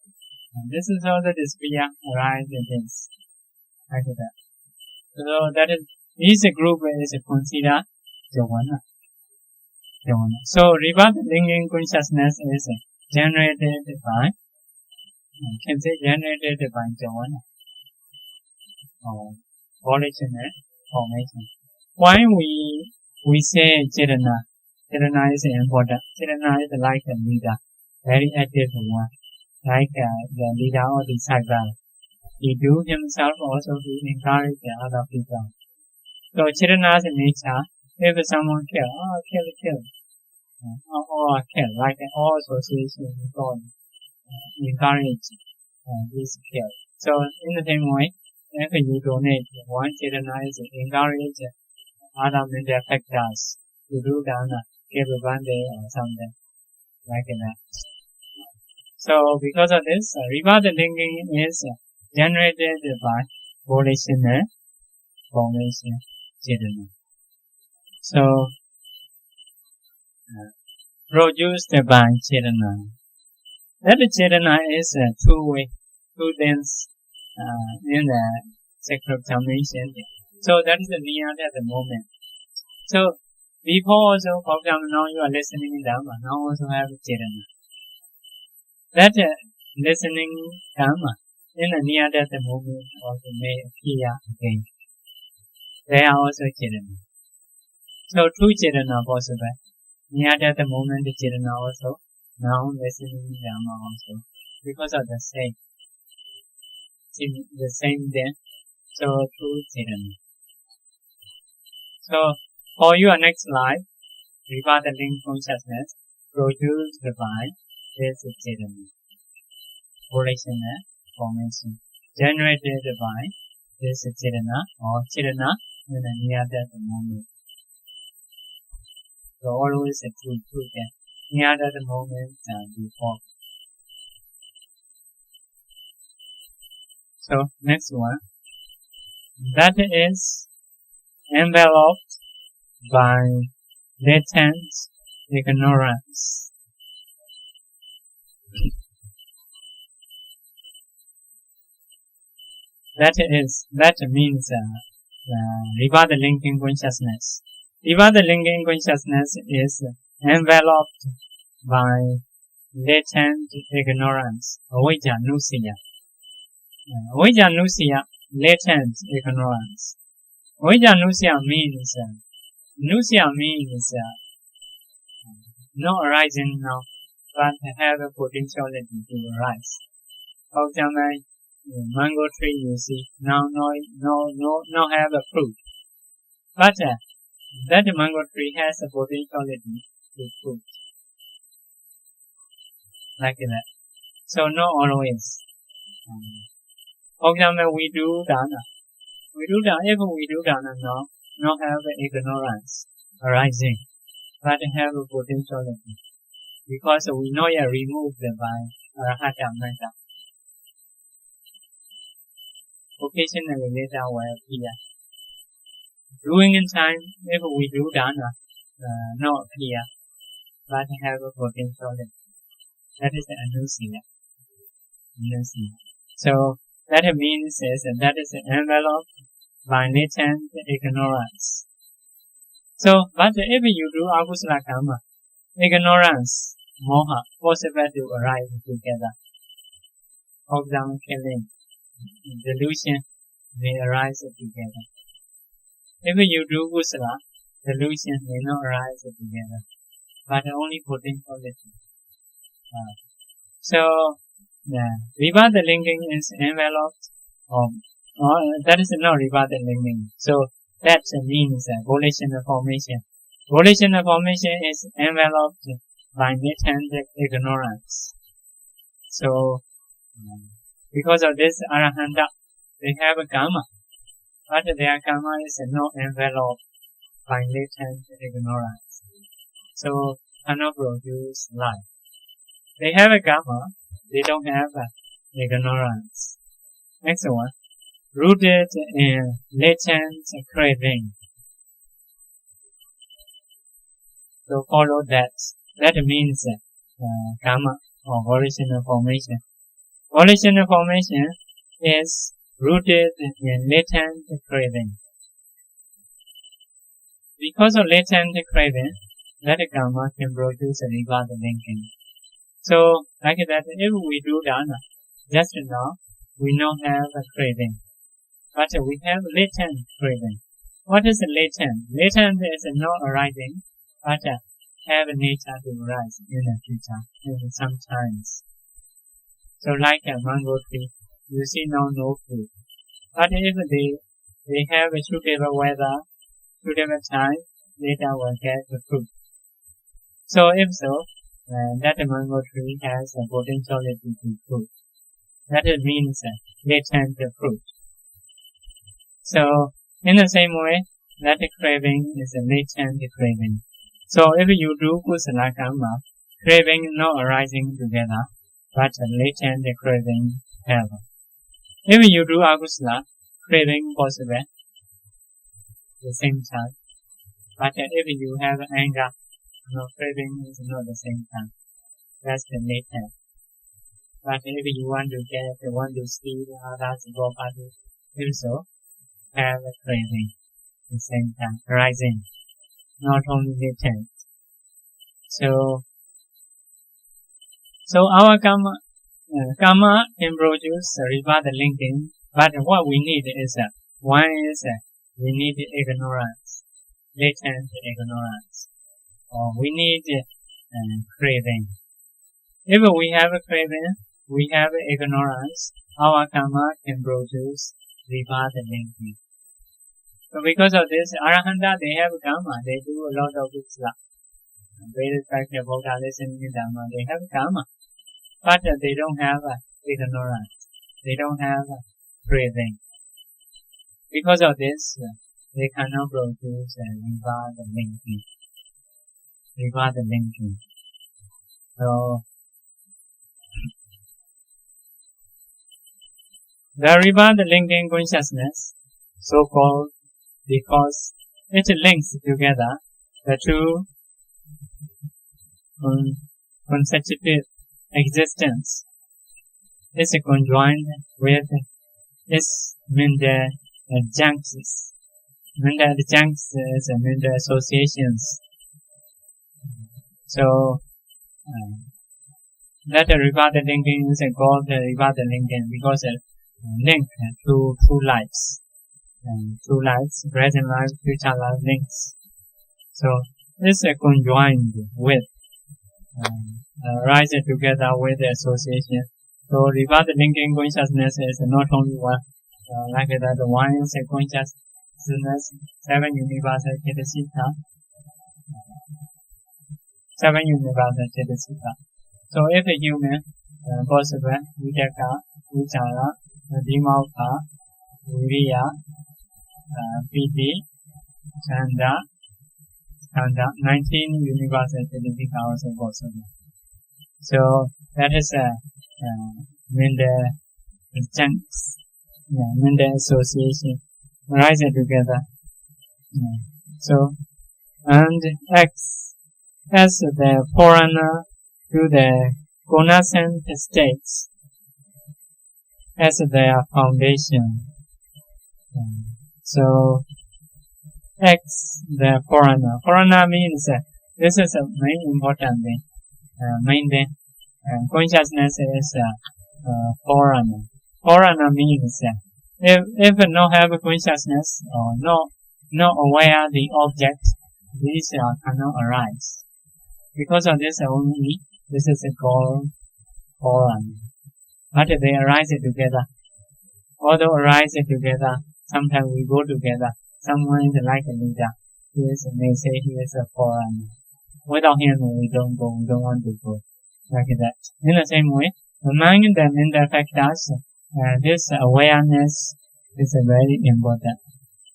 And this is also this Vya, arise this. Like that. So that is, this group is considered Javana. So rebirth linking consciousness is generated by, can say generated by Javana. Volitional formation. Why we say Chetana? Chetana is important. Chetana is like a leader, very active one, like the leader or disciple. He do himself also to encourage the other people. So Chetana's nature, if someone kill, kill, or kill, like all association God encourage this kill. So in the same way, if you donate one Chetana is encourage other mental factors to do dana, give one day or something like that. So because of this, rebirth linking is generated by volitional formation Chetana. So produced by Chetana. That Chetana is two-way, two things in the sacred dimension. So that is the near at the moment. So before also, for example, now you are listening in Dhamma, now also have Chetana. That listening Dhamma in the near at the moment also may appear again. They are also Chetana. So two Chetana possible. Near at the moment Chetana also, now listening Dhamma also. Because of the same then. So two Chetana. So for your next life, rebirth link consciousness produced by this Chetana. Volitional formation generated by this Chetana or Chetana in the near death moment. So always a two then. Near death moment before. So next one. That is enveloped by latent ignorance. That means rebirth linking consciousness. Rebirth linking consciousness is enveloped by latent ignorance, avijja nusya. Avijja nusya, latent ignorance. Avijja nusya means not arising now, but have a potentiality to arise. For example, mango tree you see now no have a fruit, but that mango tree has a potentiality to fruit, like that. So not always. For example, we do dana. If we do dana now, not have ignorance arising, but have a potentiality, because we not yet removed by arahata metta. Occasionally later will appear. Doing in time, if we do dana, not appear, but have a potentiality. That is the anusya. So that means is that is enveloped by latent ignorance. So, but if you do akusala karma, ignorance, moha, possible to arise together. Abhidhamma killing, delusion may arise together. If you do kusala, delusion may not arise together, but only potentiality. So, rebirth linking is enveloped, or that is not rebirth linking. So, that means volitional formation. Volitional formation is enveloped by latent ignorance. So, because of this, Arahanta, they have a karma, but their karma is not enveloped by latent ignorance. So, cannot produce life. They have a karma, they don't have ignorance. Next one, rooted in latent craving. So follow that. That means karma or volitional formation. Volitional formation is rooted in latent craving. Because of latent craving, that karma can produce a rebirth linking. So, like that, if we do dana, just now, we don't have a craving, but we have latent craving. What is latent? Latent is not arising, but have a nature to arise in the future, and sometimes. So, like a mango tree, you see now no fruit. But if they have a suitable weather, suitable time, later will get the fruit. So, if so, that mango tree has a potentiality to fruit. That means latent fruit. So, in the same way, that craving is a latent craving. So, if you do kusala karma, craving not arising together, but a latent craving have. If you do akusala, craving possible at the same time. But if you have anger, craving is not the same time. That's the latent. But if you want to sleep, that's go party. If so, have a craving at the same time, rising, not only latent. So our karma can produce rebirth linking, but what we need is one is we need ignorance, latent ignorance, or we need craving. If we have a craving, we have ignorance, our karma can produce rebirth linking. So because of this, Arahanta, they have karma, they do a lot of good stuff. They respect the Buddha, listening to Dhamma, they have karma. But they don't have ignorance. They don't have craving. Because of this, they cannot produce rebirth linking. Rebirth linking. So, the rebirth linking consciousness, so-called, because it links together the two consecutive existence. Is conjoined with its minder adjuncts. Minder adjuncts is minder associations. So, that rebirth linking is called rebirth linking because it links to two lives. Two lives, present life, future life links. So, it's conjoined with, rise together with the association. So, rebirth linking consciousness is not only one, like that one is a consciousness, seven universal Chitta, seven universal Chitta. So, if a human, possible, Vidaka, Vichara, Dimauka, Viriya, Piti, Chanda, 19 universal Chitta also possible. So, that is minder chunks, minder association, rise together. So, and X as the forerunner to the connascent states. as their foundation. So X, the foreigner. Foreigner means this is a main important thing. Main thing. Consciousness is foreigner. Foreigner means if no have consciousness or no aware the object, these cannot arise. Because of this only, this is called foreigner. But they arise together. Although arise together, sometimes we go together. Someone is like a leader. May say he is a foreigner. Without him, we don't go. We don't want to go. Like that. In the same way, among the mental factors, this awareness is very important.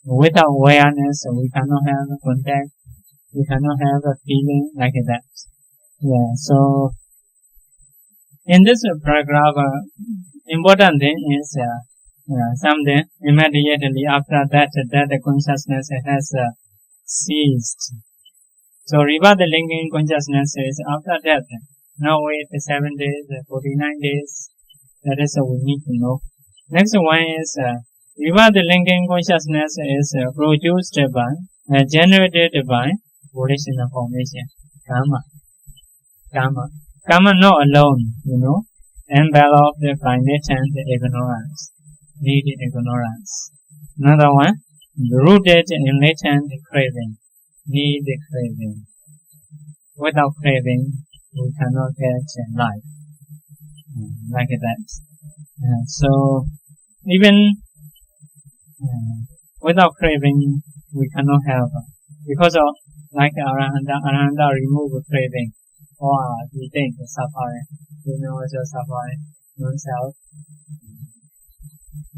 Without awareness, we cannot have contact. We cannot have a feeling like that. Yeah. So in this paragraph, important thing is something immediately after that the consciousness has ceased. So reverse the linking consciousness is after that. Now wait 7 days, 49 days. That is we need to know. Next one is reverse the linking consciousness is produced by, generated by volitional formation. Karma not alone, enveloped by latent ignorance, needed ignorance. Another one, rooted in latent craving, need craving. Without craving, we cannot get life. Like that. So, even without craving, we cannot have. Because of, like Arahanta remove craving. Or we think suffering, also suffering, non-self,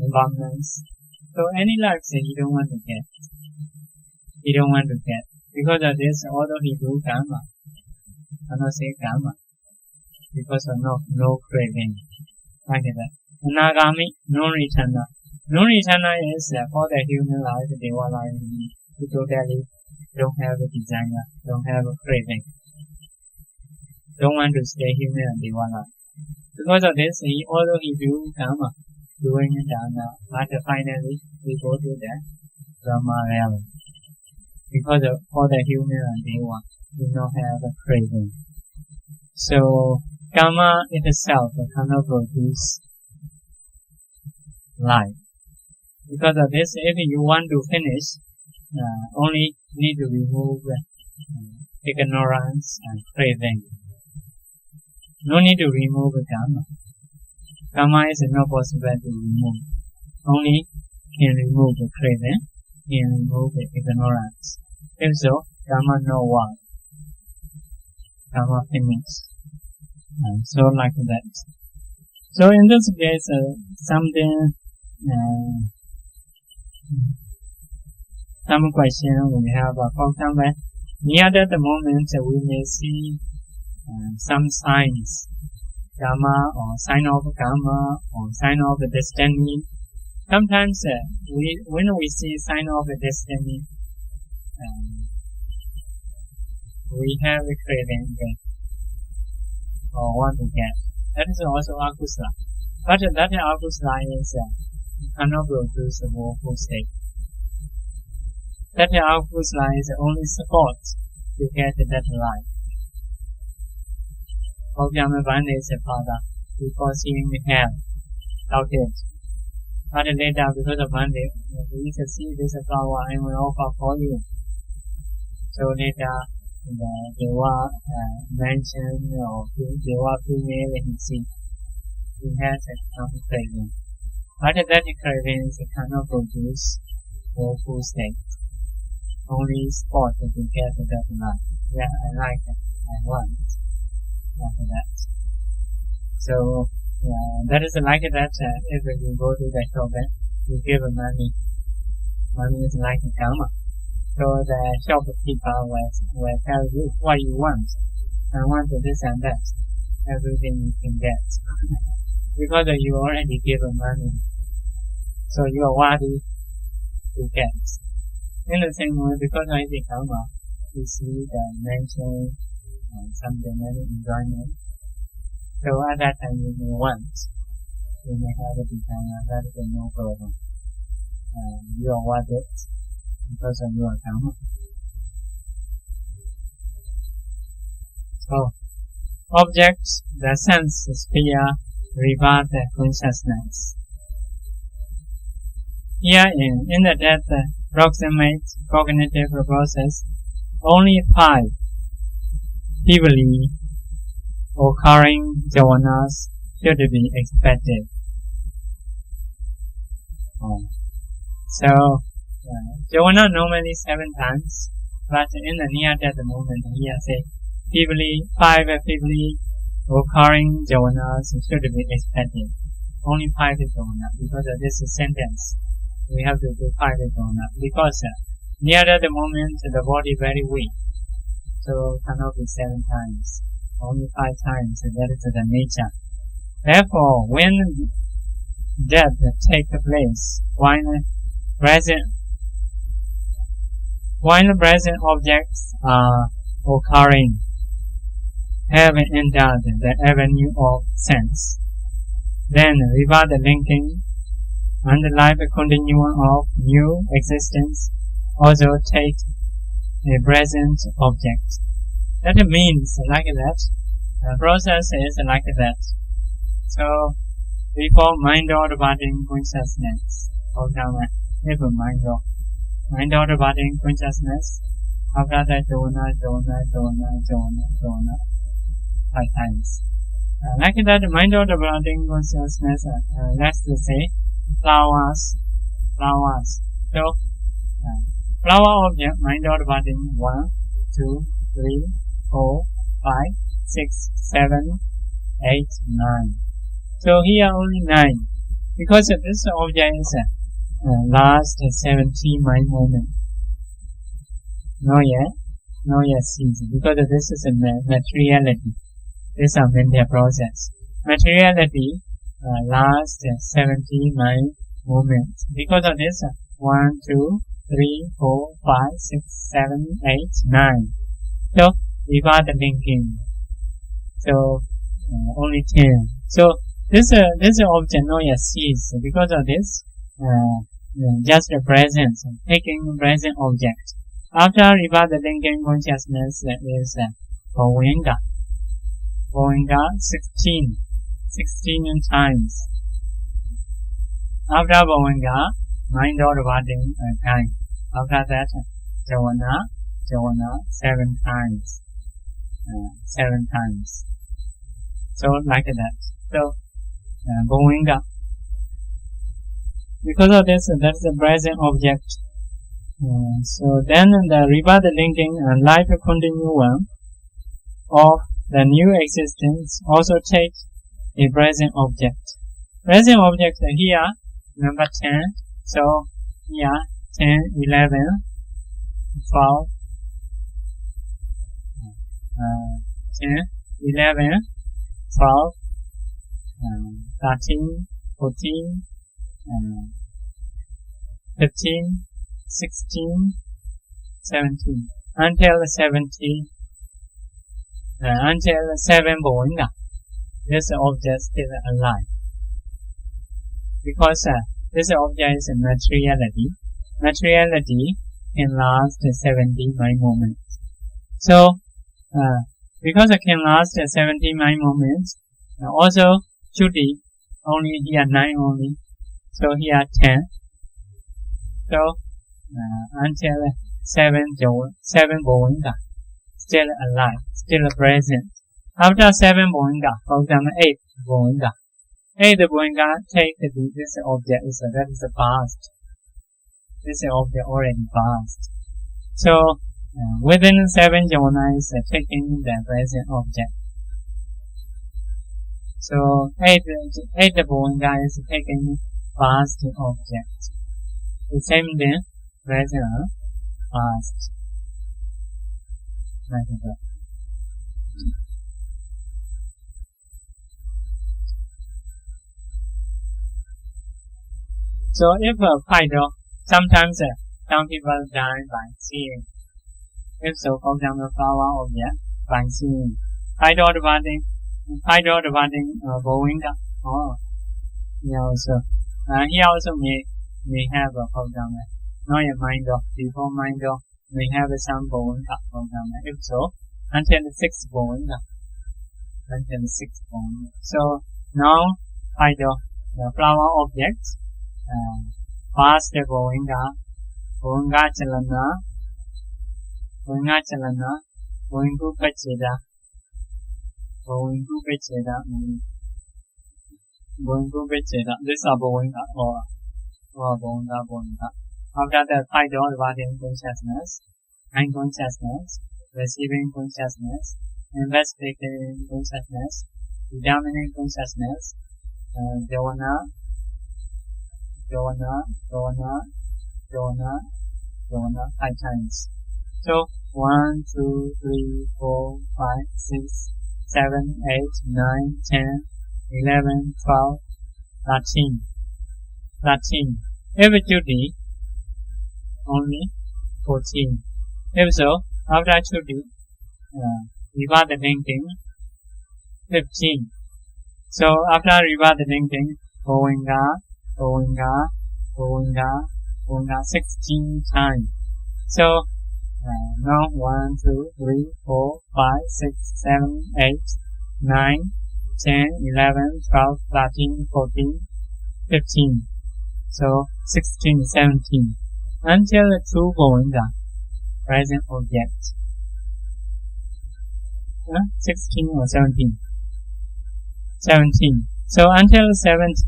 impermanence. So any life he don't want to get. He don't want to get. Because of this, although he do karma, cannot say karma. Because of no craving. Like that. Anagami, non-returner. Non-returner is for the human life, Deva life, he totally don't have a desire, don't have a craving. Don't want to stay human and Deva life. Because of this, although he do karma, doing dana, but finally we go to the Brahma realm. Because for the human and Deva, we don't have a craving. So karma itself cannot produce life. Because of this, if you want to finish, only need to remove ignorance and craving. No need to remove karma. Karma is not possible to remove. Only can remove the craving, can remove the ignorance. If so, karma no work. Karma finished. So like that. So in this case, something, some question we have, for example, near that moment we may see some signs, karma or sign of karma or sign of destiny. Sometimes when we see sign of destiny, we have a craving or want to get. That is also akusala. But that akusala is cannot produce a woeful state. That akusala is only support to get that life. For example, one is a father, because he in hell, doubted. But later, because of one day, he said, see this flower, I will offer for you. So later, they were mentioned, or they were female, he see. He has some craving. But that craving cannot produce woeful state. Only sport to get that life. Yeah, I like it. I want. Like that. So, that is like that, if you go to the shop, you give money. Money is like karma. So the shopkeeper will tell you what you want. I want this and that. Everything you can get. Because you already give money. So you are worthy to get. In the same way, because I think karma, you see the mention something very enjoyment. So at that time you may want. you may have a desire, that is no problem. You are worth it because of your karma. So, objects, the sense sphere, reward the consciousness. Here in the depth proximate cognitive process, only 5 vividly occurring jhanas should be expected. So, jhana normally 7 times, but in the near death moment, here say 5 vividly occurring jhanas should be expected. Only 5 jhana, because of this sentence. We have to do 5 jhana, because near the moment the body very weak, so cannot be 7 times, only 5 times, that is the nature. Therefore, when death takes place, while present objects are occurring, having entered the avenue of sense, then reward linking and the life continuum of new existence also take a present object. That means like that. The process is like that. So, before mind or body consciousness, for example, if mind or body consciousness, after that jhana, 5 times. Like that, mind or body consciousness, let's say, flowers. So, flower object, mind or body, 1, 2, 3, 4, 5, 6, 7, 8, 9. So here only 9. Because this object is last 70 mind moment. No yet cease. Because this is a materiality. This is a mental process. Materiality last 70 mind moments. Because of this, 1, 2, 3, 4, 5, 6, 7, 8, 9. So, reward linking. So, only 10. So, this object not yet cease. Because of this, just the presence, taking present object. After reward linking consciousness is Bhavinga. 16 times. After Bhavinga, mind or body time. After that, jhana 7 times. 7 times. So like that. So Bhavinga. Because of this, that's the present object. So then the reward linking and life continuum of the new existence also takes a present object. Present object here, number 10. So here, 10, 11, 12, 10, 11, 12, 13, 14, 15, 16, 17, until 70, until 7 Bhavinga. This object is still alive. Because this object is a materiality. Materiality can last 70 mind moments. So, because it can last 70 mind moments, also Chuti, only here 9 only. So here 10. So, until 7 Bhavinga, still alive, still present. After 7 Bhavinga, for example 8 Bhavinga. 8 Bhavinga take this object, that is the past. This object already past. So, within 7 jhana is taking the present object. So, 8 Bhavinga is taking past object. The same thing, present, past. Like that. So if sometimes some people die by seeing. If so, for example, flower object by seeing. Bhavinga. Here also may have a program. Not a mind of before mind of may have some Bowenga program. If so, until the 6th Bowenga. Until the 6th Bowenga. So now find the flower object. Pass the Bowenga Chalana, going to Pacheda, this is Bowenga or Bowenga. After that, find rewarding consciousness, unconsciousness, receiving consciousness, investigating consciousness, dominant consciousness, Jhana, 5 times. So 1, 2, 3, 4, 5, 6, 7, 8, 9, 10, 11, 12, 13. Every duty only 14. If so, after duty, reward the linking 15. So after reward the linking, Bowenga 16 times. So now 1, 2, 3, 4, 5, 6, 7, 8, 9, 10, 11, 12, 13, 14, 15. So 16, 17. Until the true Bowenga, present object. 16 or 17? 17. So until 7th,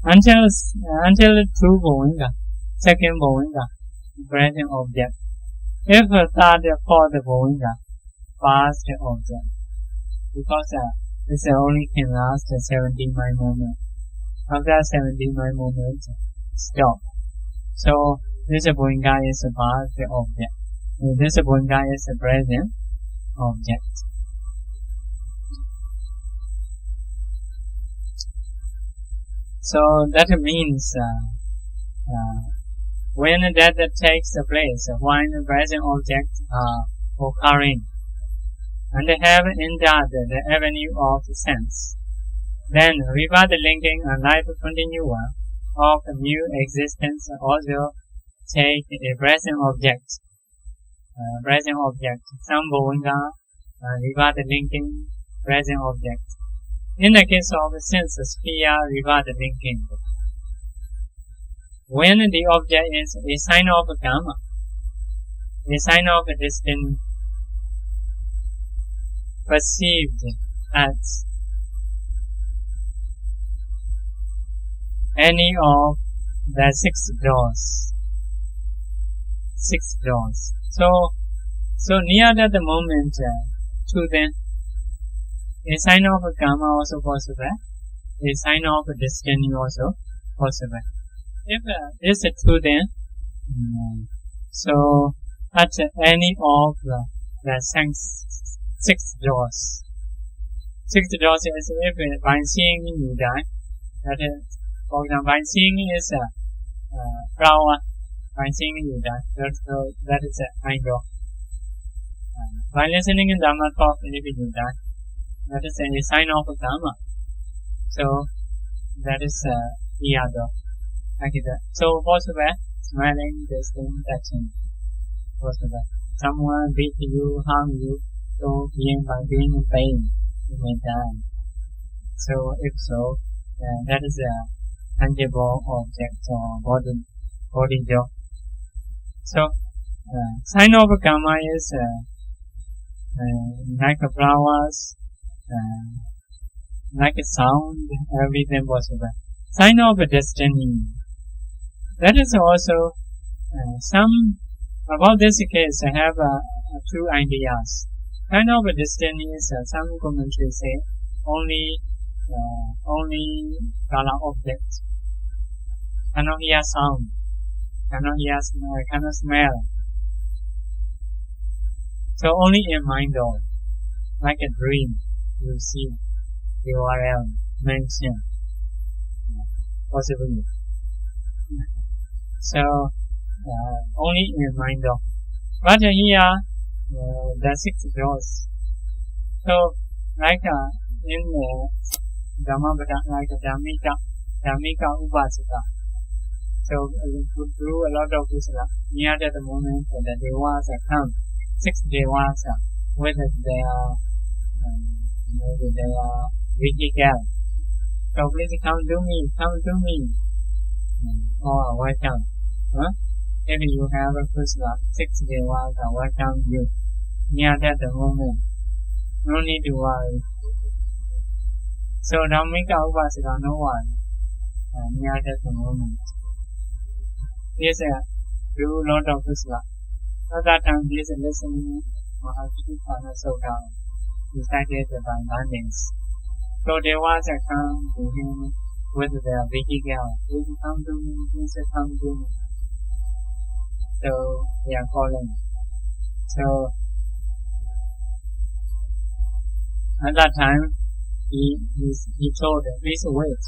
until the true Bowenga, second Bowenga, present object. If the third or fourth Bowenga, past object. Because this only can last 17 mind moment. After 17 mind moment, stop. So this Bowenga is a past object. This Bowenga is a present object. So that means when that takes place, when the present objects are occurring and have entered the avenue of sense, then reward linking and life continuum of new existence also take a present object. Some Bowenga reward linking present object. In the case of sense sphere reward linking, when the object is a sign of karma, a sign of destiny, perceived as any of the 6 doors. So near that moment to them, a sign of karma also possible, a sign of destiny also possible. If this is true, then so at any of the 6 doors. 6 doors is if by seeing you die. That is, for example, by seeing is a flower. By seeing you die. That is an idol. By listening in Dhamma talk, if you die, that is a sign of karma. So that is idol. Like that. So possible, smiling, tasting, touching. Possible. Someone beat you, harm you, so by being in pain, you may die. So if so, that is a tangible object or body job. So sign of karma is like flowers, like a sound, everything possible. Sign of destiny. That is also some about this case. I have 2 ideas. Sign of destiny is some commentaries say only color objects. Cannot hear sound. Cannot smell. So only in mind though, like a dream, you see URL mentioned, possibly. So only in mind though. But here the 6 doors. So like in Dhamma like Dhammika Upasika. So we do a lot of Kusala. Near the moment that they was come, 6 devas with their vehicle. So please come to me. Oh, welcome. Huh? If you have a Kusala, 6 devas welcome you. Near that moment. No need to worry. So Dhammika Upasika, no one near that moment. Yes, do a lot of Kusala. At that time, he is listening Mahashikana Sota, recited by Gandhis. So there was a come to him with their vehicle. Please come to me, please come to me. So they are calling. So at that time, he told them, please wait.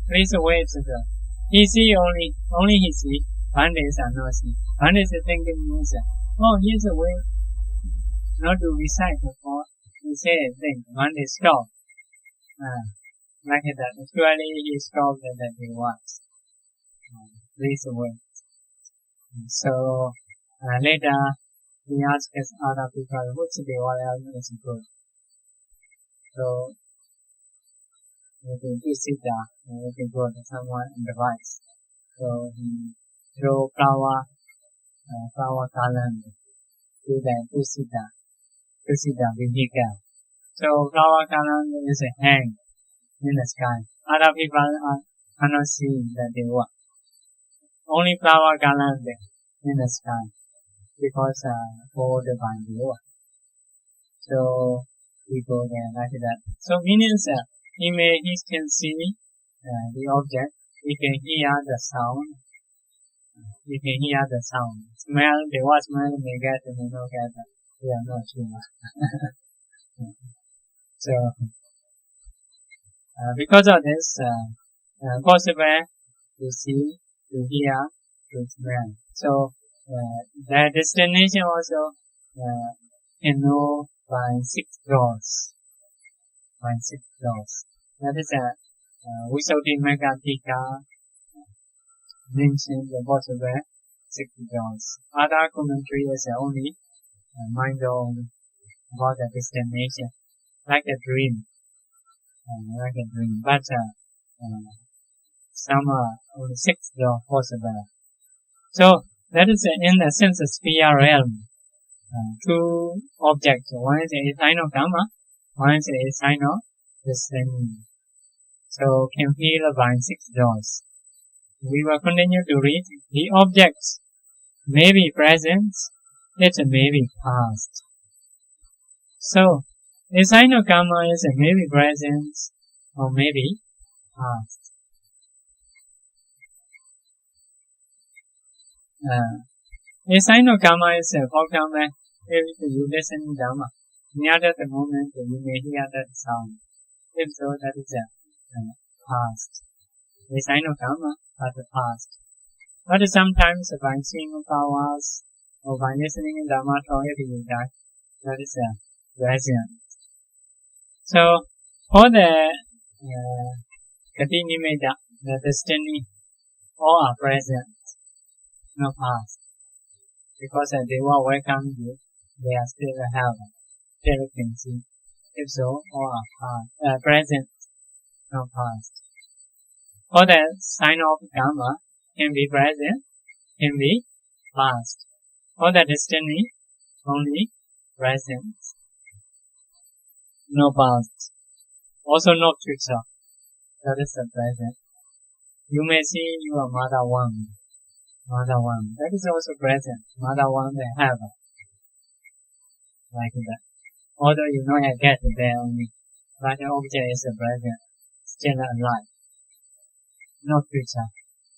Please wait, sir. He see only he see. Pandits are not see. Pandits are thinking, oh, here's a way not to recite before to say a thing. Pandits stop. Like that. Actually, he stopped that he was. Please wait. So later, he asked other people, which devaya is good. So we can sit down and we can go to someone and advice. So he throw flower garland to the Tusita vehicle. So flower garland is a hang in the sky. Other people cannot see that they work. Only flower garland in the sky because for the viewer. So we go there like that. So means he can see the object. He can hear the sound. Smell, the what smell may get and may not get. We are not sure. So, because of this, possible to see, to hear, to smell. So, the destination also can know by 6 doors. That is Visuddhimagga mentioned the possible 6 doors. Other commentary is only mind on about the destination, like a dream. But some only 6 doors possible. So that is in the sense of sphere realm. 2 objects. One is a sign of Dhamma, one is a sign of destiny. So can feel by 6 doors. We will continue to read. The objects may be present, it may be past. So a sign of karma is may be present or may be past. A sign of karma is for example, if you listen to Dhamma, near that moment you may hear that sound. If so, that is past. A sign of karma, but the past. But sometimes by seeing powers or by listening to Dhamma talk, you die. That is present. So for the Gati Nimeda, the destiny, all are present, no past. Because they will welcome you, they are still have, still can see. If so, all are past, present, no past. For the sign of karma, can be present, can be past. For the destiny, only present, no past. Also no future. That is the present. You may see your mother one. That is also present. Mother one they have. Like that. Although you know I get there only. But the object is present. Still alive. No future.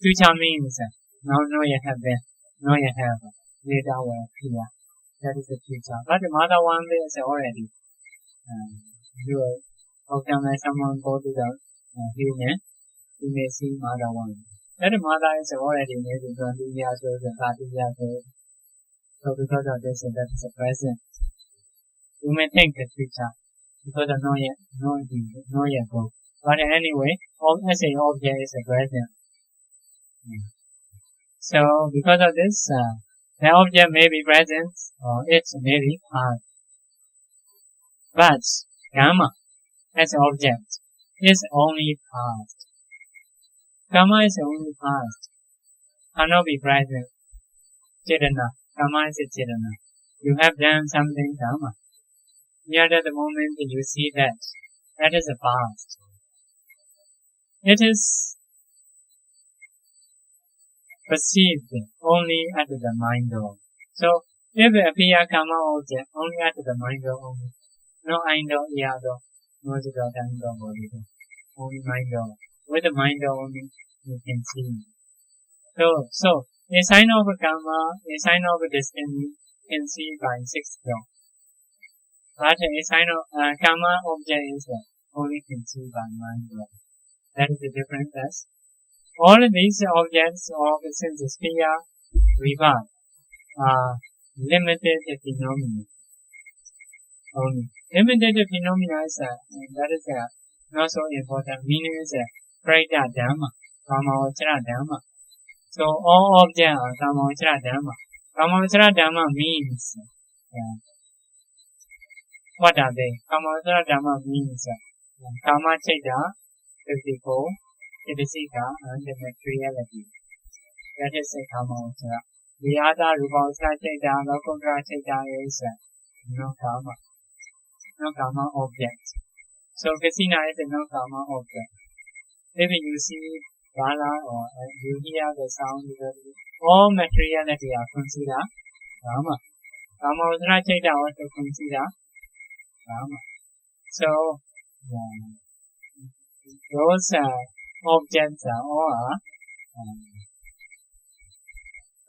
Future means now you have there. Now you have. Later will appear. That is the future. But the mother one is already. For example, someone go to the human, you may see mother one. That mother is already maybe 20 years old, 30 years old. So because of this, that is the present. You may think the future. because of not yet go. But anyway, as an object is a present. So because of this, the object may be present or it may be past. But karma as an object is only past. Karma is only past. Cannot be present. Chetana. Karma is a chetana. You have done something karma. Yet at the moment you see that is a past. It is perceived only at the mind door. So if it appear karma object only at the mind door only, no eye door, ear door, nose door, tongue door, body door, only mind door. With the mind door only you can see. So a sign of karma, a sign of destiny can see by sixth door. But a sign of karma object is only can see by mind door. That is the difference. All these objects of sense sphere rebirth are limited phenomena. Only limited phenomena is that is not so important. Meaning is Prajna Dhamma, Kamavachara Dhamma. So all objects are Kamavachara Dhamma. Kamavachara Dhamma means what are they? Kamavachara Dhamma means Kama Chaita, 54, Chitasika, and the materiality. That is a Kamavachara. The other Rupavachara Chaita, Lokottara Chaita is no Kama. No Kama object. So Kasina is a no Kama object. If you see Bala or you hear the sound, all materiality are considered Kama. Kamavachara Chaita also considered Kama. So those objects are all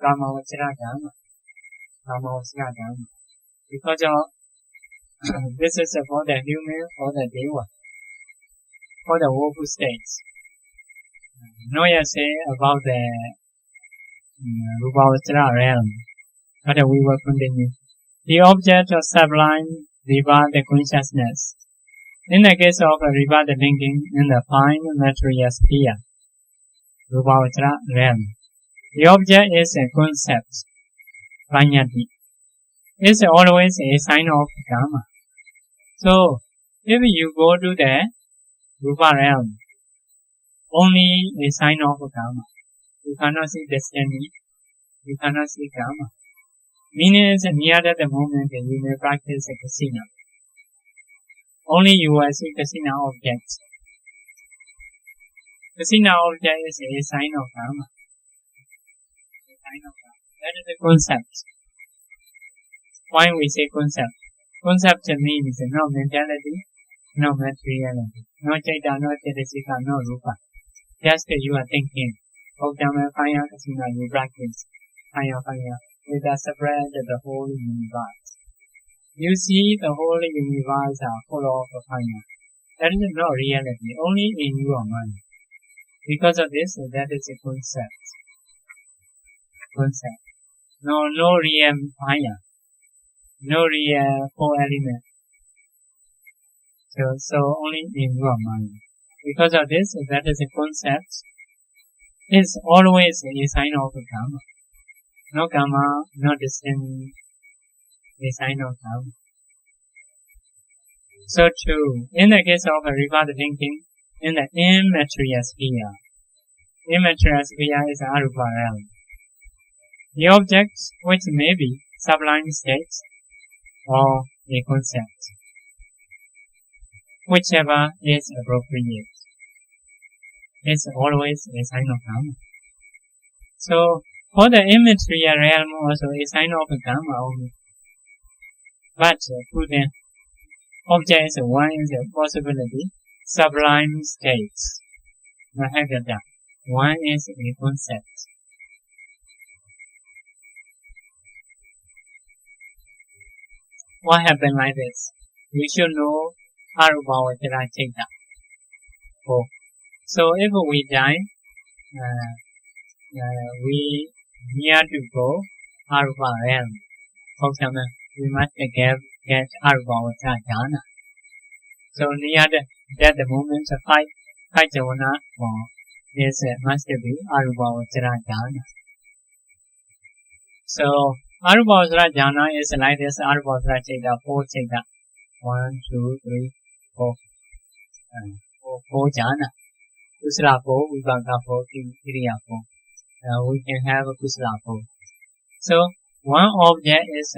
Kamavachara Dhamma. Kamavachara Dhamma. Because this is for the human or the deva, for the woeful states. No yet say about the Rupavachara realm, but we will continue. The object of sublime rebirth the consciousness. In the case of rebirth thinking in the fine material sphere, Rupavachara realm, the object is a concept, Panyati. It's always a sign of karma. So, if you go to the Rupa realm, only a sign of karma. You cannot see destiny. You cannot see karma. Meaning is near at the moment you may practice a kasina. Only you will see kasina objects. Kasina object is a sign of karma. A sign of karma. That is the concept. Why we say concept? Concept means no mentality, no materiality, no chaita, no cetasika, no rupa. Just you are thinking. Abhidhamma, Fire, Kasina, you practice. Fire. With that spread the whole universe. You see the whole universe are full of fire. That is not reality, only in your mind. Because of this, that is a concept. No real fire. No real four element. So only in your mind. Because of this, that is a concept. It's always a sign of karma. No karma, no destiny, a sign of karma. So too, in the case of rebirth thinking, in the immaterial sphere, immaterial sphere is arupa realm. The objects which may be sublime states or a concept, whichever is appropriate, is always a sign of karma. So, for the immaterial realm also a sign of karma only. But to the objects, one is a possibility, sublime states. Mahagata. One is a concept. What happened like this? You should know Arubhavachara Chaita. Oh. So if we die, we need to go Arupa realm. For example, we must get Arubhavachara jhana. So near that the moment of five jhana is must be Arubhavajra jhana. So Arubhavajra jhana is like this. Arubhavajra chaita, 4 chaita. 1, 2, 3, 4. 4 jhana. Kusala 4, Vibhaka 4, Kriya 4. We can have a Kusala 4. So one object is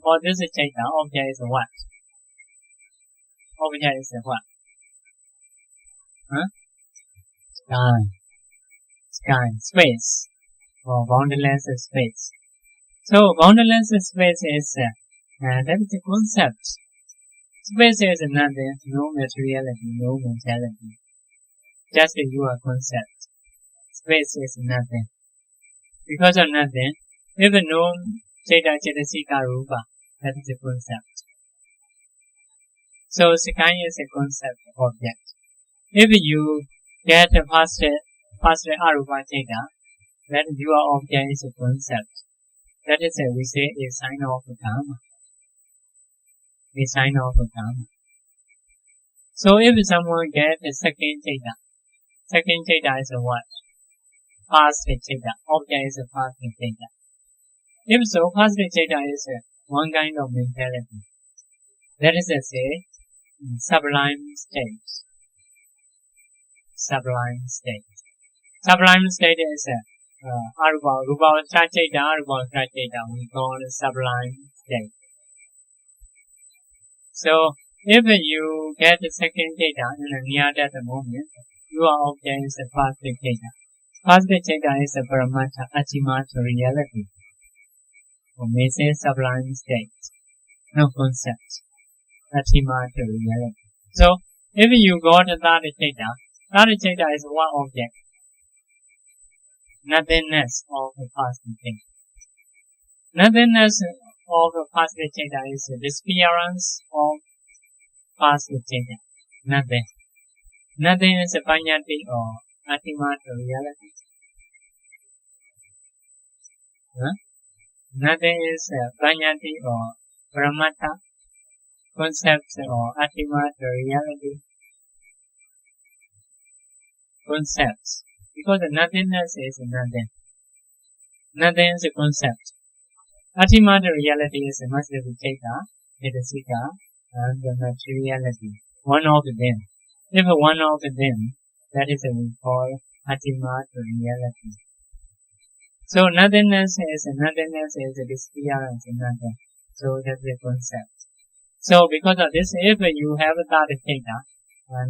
for this chaita, object is what? Object is what? Sky, space, or boundless space. So boundless space is that is a concept. Space is nothing, no materiality, no mentality. Just your concept. Space is nothing. Because of nothing, if no chaita chaitasika rupa, that is a concept. So sky is a concept object. If you get a first arupa chaita, then your object is a concept. That is we say a sign of karma. A sign of karma. So if someone gets a second chaita is a what? Past chaita. Object is a past chaita. If so, past chaita is one kind of mentality. That is say sublime state. Sublime state. Sublime state is Arubha, Rupa, Chaita, Arubha, Chaita. We call it sublime state. So if you get the second chaita and near that moment, your object is the first chaita. First chaita is a paramata, achimata reality. Or may say sublime state. No concept. Achimata reality. So if you got the third chaita is one object. Nothingness of the past thing. Nothingness of the past chaita is the disappearance of past chaita. Nothing. Nothing is a panyati or atimata reality. Nothing is a panyati or paramata concept or atimata reality. Concepts. Because the nothingness is nothing. Nothing is a concept. Atimata reality is a must be chaita, chaitasika, and the materiality. One of them. If one of them, that is what we call Atimata reality. So nothingness is a disappearance in nothing. So that's the concept. So because of this, if you have that chaita,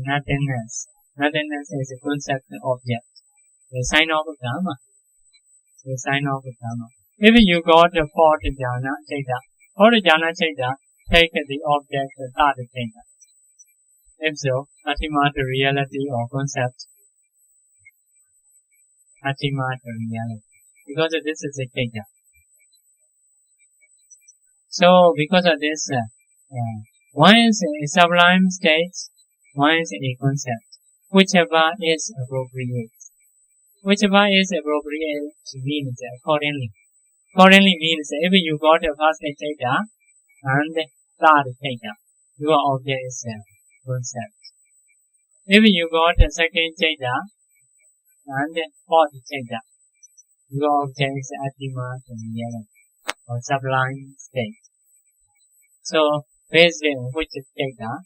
nothingness is a concept object. A sign of karma. A sign of karma. If you got the fourth jhana chaita, take the object third chaita. If so, Atimata reality or concept. Atimata reality. Because this is a chaita. So because of this, one is a sublime state, one is a concept. Whichever is appropriate. Whichever is appropriate means accordingly. Accordingly means if you got a first chaita and third chaita, your object is a concept. If you got a second chaita and fourth chaita, your object is Atimata reality or sublime state. So based on which chaita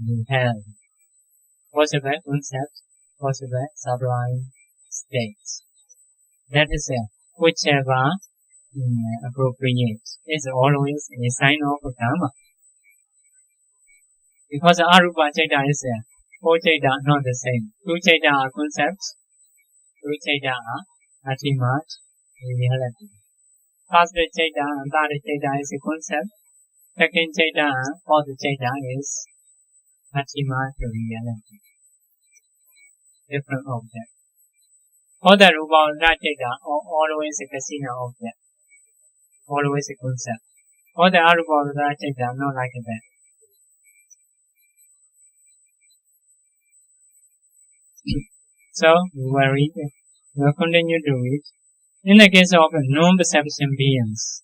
you have, possible concept, possible sublime states. That is whichever appropriate is always a sign of karma. Because Arupa chaita is 4 chaita not the same. 2 chaita are concepts, 2 chaita are Atimata reality. First chaita and third chaita is a concept. Second chaita and fourth chaita is Atimata reality. Different object. For the Rupa chaita, always a casino object. Always a concept. For the Arupa chaita, not like that. So, we will read. We will continue to read. In the case of non-perception beings,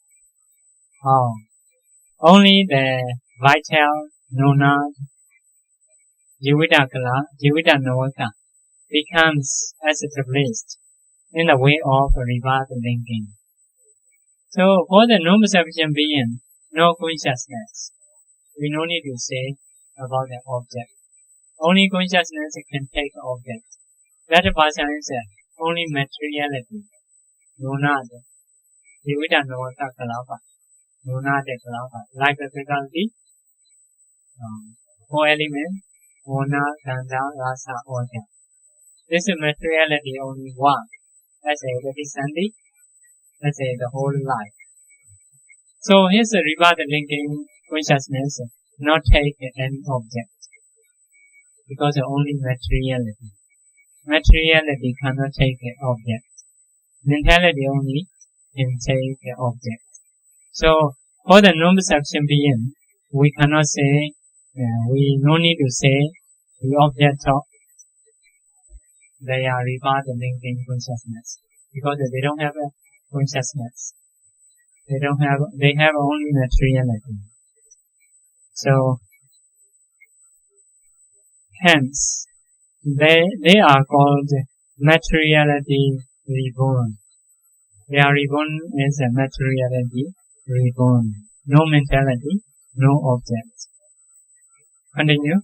only the vital, nonad, Jivita Kala, Jivita Navaka, becomes established in the way of rebirth linking. So, for the non-perception being, no consciousness. We no need to say about the object. Only consciousness can take object. That person is only materiality. Nonada. Jivita Navaka Kalapa. Nonada Kalapa. Like the faculty, 4 elements, Mona, Ganda, Rasa, Oja. This materiality only one. Let's say the descending, let's say the whole life. So here's a rebirth linking consciousness, not take any object. Because only materiality. Materiality cannot take an object. Mentality only can take an object. So for the non-perception being, we cannot say, we no need to say the object of they are rebirth linking consciousness. Because they don't have a consciousness. They have only materiality. So, hence, they are called materiality reborn. They are reborn as a materiality reborn. No mentality, no object. Continue.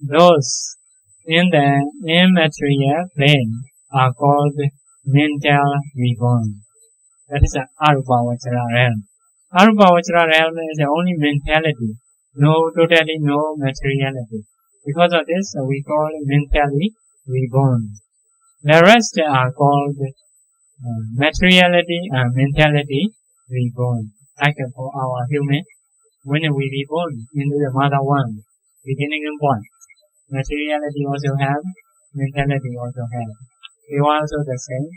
Those in the immaterial plane are called mental reborn. That is the Arupavachara realm. Arupavachara realm is only mentality, totally no materiality. Because of this, we call it mentally reborn. The rest are called materiality and mentality reborn. Like for our human, when we reborn into the mother one, beginning point, materiality also have, mentality also have. They are also the same.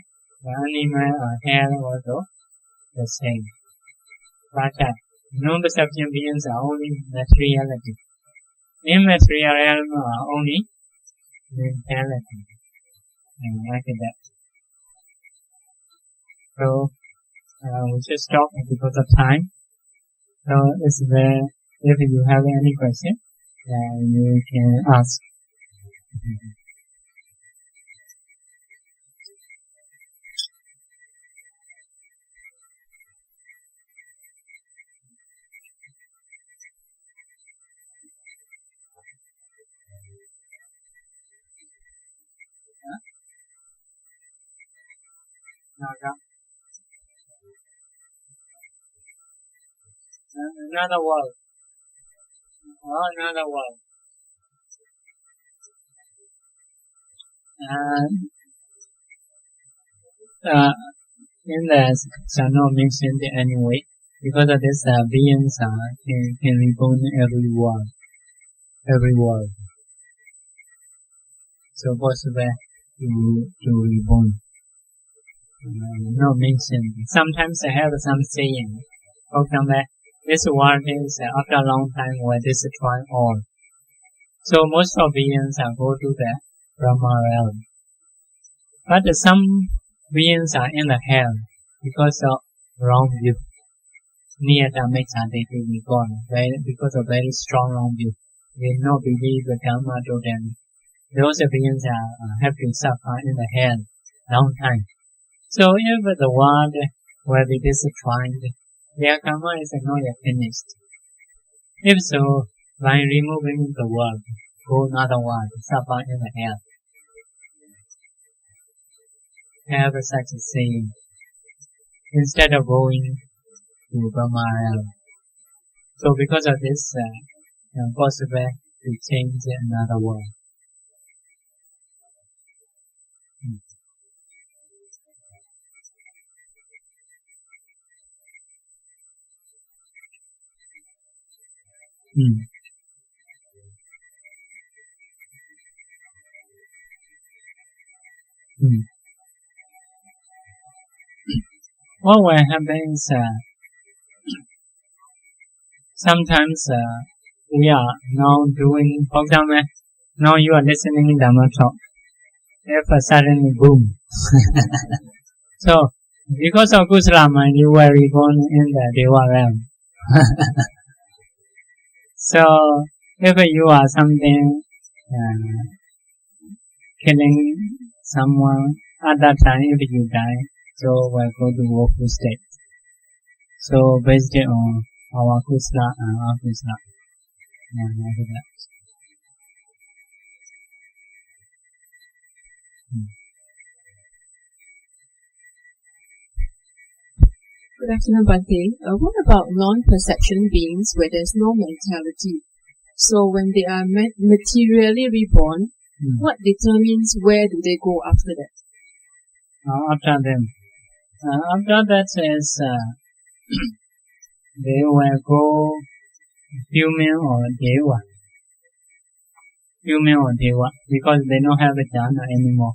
The animal hair also the same. But non-perception beings are only materiality. Immaterial realm are only mentality. And like that. So we should stop because of time. So if you have any question, you can ask. Another word. Another word. In the shall not mentioned anyway, because of this beings can reborn every word. So possible to reborn. Not mentioned. Sometimes I have some saying. For example, this world is after a long time will destroy all. So most of beings go to the Brahma realm. But some beings are in the hell because of wrong view. Niyata makes they will be gone because of very strong wrong view. They do not believe the Dhamma totally. Those beings have to suffer in the hell long time. So if the world will be destroyed, their karma is not yet finished. If so, by removing the world, go another world, suffer in the hell. Have such a saying, instead of going to Brahma realm. So because of this, possible to change another world. What will happen is sometimes we are now doing, for example, now you are listening to Dhamma talk. If suddenly boom. So because of Kusala mind, you were reborn in the Deva realm. So if you are something killing someone at that time if you die, so we'll go to woeful state. So based on our kusala and akusala. Good afternoon, Bhante. What about non-perception beings where there's no mentality? So when they are materially reborn, what determines where do they go after that? After that is they will go human or deva. Because they don't have a jhana anymore.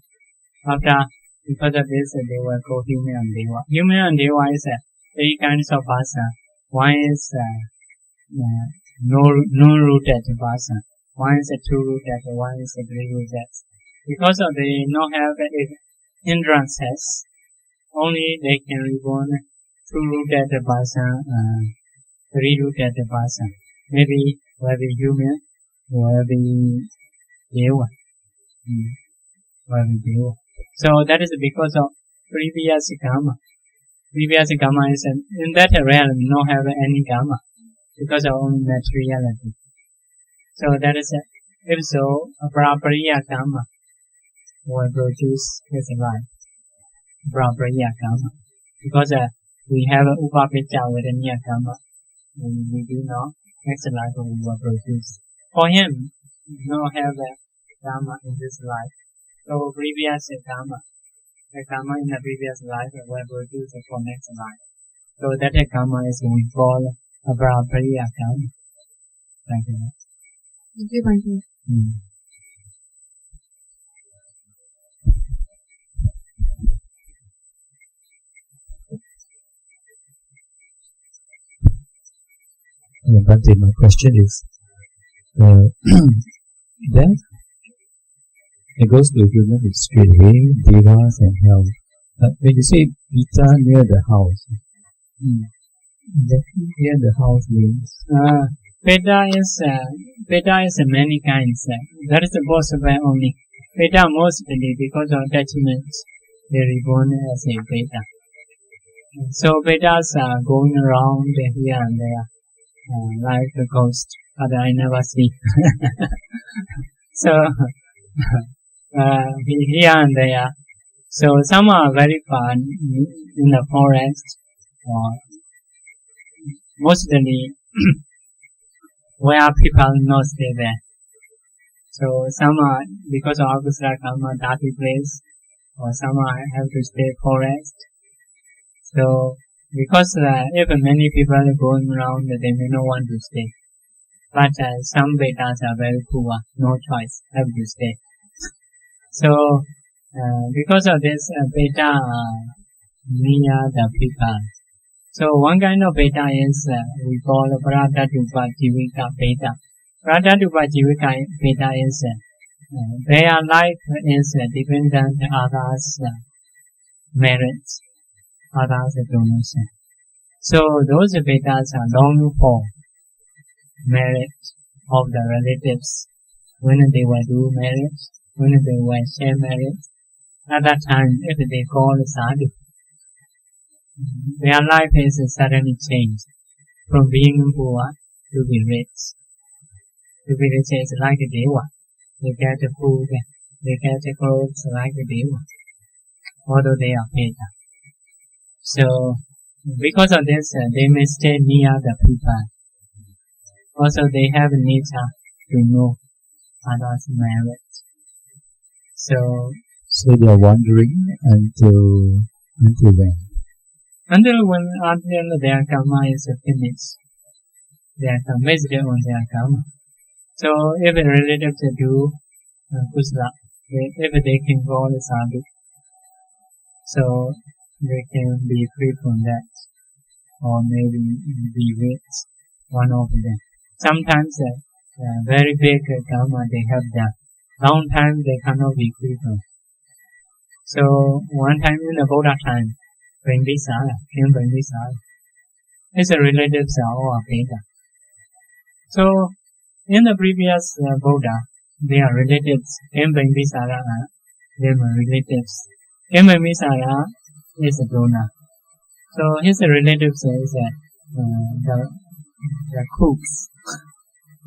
Because of this, they will go human and deva. Human and deva is three kinds of person. One is no-rooted person. One is a two-rooted, one is a three-rooted. Because of they don't have hindrances, only they can reborn two-rooted person, three-rooted person. Maybe will be human, will be deva. So that is because of previous karma. Previous karma is in that realm no have any karma because of only materiality. So that is if so, Prapariya karma will produce his life. Prapariya karma. Because we have Upapita Vedaniya karma. We do not, next life we will produce. For him, no have karma in this life. So previous karma, the karma in the previous life will produce for next life. So that karma is we call a Prapariya karma. Thank you. Thank you, Bhante. Bhante, my question is, that it goes to human is straight away, devas and hell. But when you say Pita near the house, near the house means? Peta is many kinds. That is possible only. Peta mostly because of attachments, they reborn as a Peta. So Petas are going around here and there, like a ghost, but I never see. So here and there. So some are very far in the forest, or mostly where people not stay there. So some are because of Akusala karma, dirty place, or some are have to stay forest. So because if many people are going around, they may not want to stay. But some betas are very poor, no choice, have to stay. So because of this, beta near the people. So one kind of beta is we call Pradatupa Jivika beta. Pradatupa Jivika beta is their life is dependent on others' merits, others' donation. So those betas are longing for merit of the relatives. When they will do merit, when they will share merit, at that time if they call sadhu, their life is suddenly changed from being poor to be rich. To be rich is like a deva. They get food, they get clothes like a deva, although they are beta. So because of this, they may stay near the people. Also, they have nature to know others' merit. So they are wandering until when? Until their karma is finished. Their karma is based on their karma. So if a relative do kusala, if they can call sadhu, so they can be free from that, or maybe be rich, one of them. Sometimes very big karma they have done. Long time they cannot be free from. So one time in the Buddha time, King Bimbisara, his relatives are all beta. So in the previous Buddha, they are relatives. Compendium are them relatives. Compendium is a donor. So his relatives is the cooks.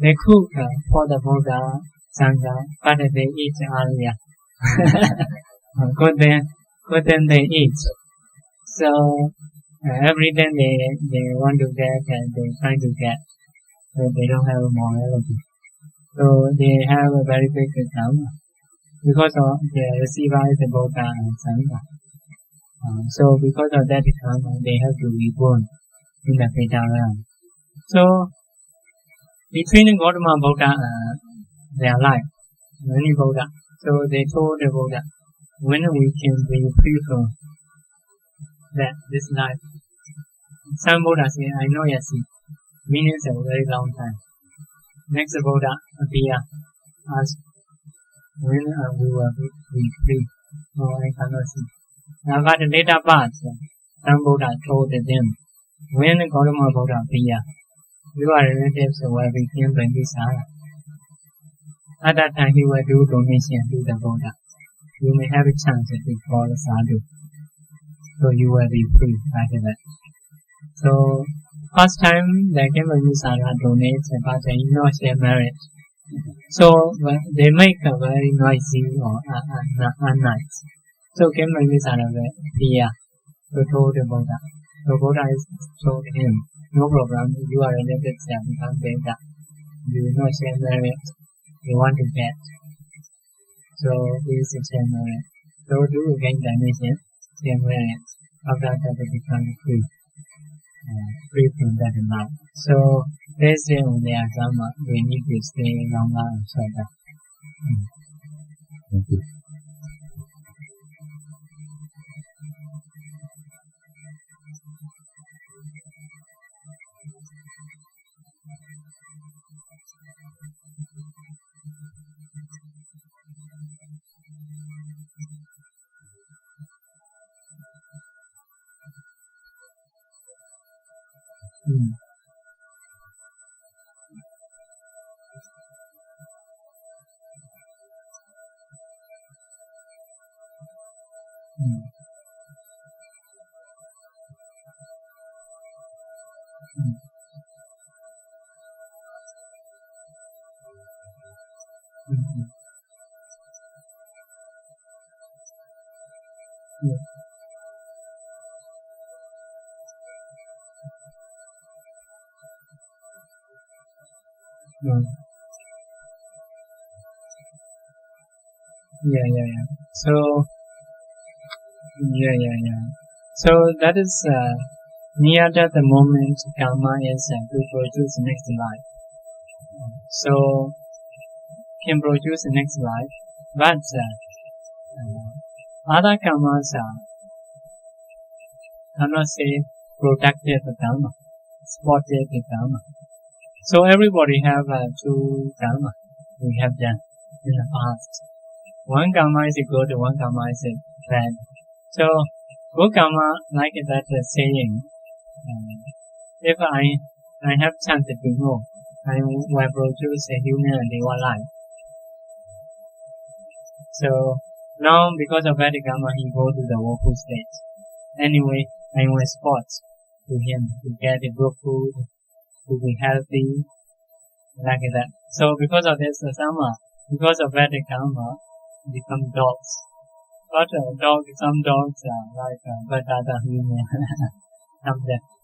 They cook for the Buddha, Sangha, but they eat earlier. Good then they eat. So every day they want to get and they try to get. So they don't have morality. So they have a very big karma because of the receiver is the Buddha and Sangha. So because of that karma, they have to be born in the Veda realm. So between Gautama Buddha and their life, many Buddha. So they told the Buddha, when we can be free from that this life. Some Buddha say, I know yes, means a very long time. Next Buddha appear, ask, when we will be free. No, I cannot see. But later part, some Buddha told them, when Gautama Buddha appear, your relatives will be Compendium. At that time, he will do donation to the Buddha. You may have a chance to call sadhu. So you will be free like that. So first time the Compendium donates, but they not share marriage. So they make a very noisy or night. So Compendium appear to told the Buddha. So Buddha is told him, no problem, you are relatives have become better. You will not share marriage. You want to get. So please share marriage. So do again donation, share marriage. After that they become free. Free from that life. So based on their karma, we need to stay longer and shorter. Thank you. Yeah. So So that is near that the moment karma is to produce next life. So can produce next life, but other karmas cannot say productive karma, sportive karma. So everybody have two karma we have done in the past. One karma is good, one karma is bad. So good karma, like that saying, if I have chance to know, I will produce a human and one life. So now because of bad karma, he go to the woeful state. Anyway, I will support to him to get good food, to be healthy, like that. So because of this karma, because of bad karma, become dogs. But some dogs are like but other human.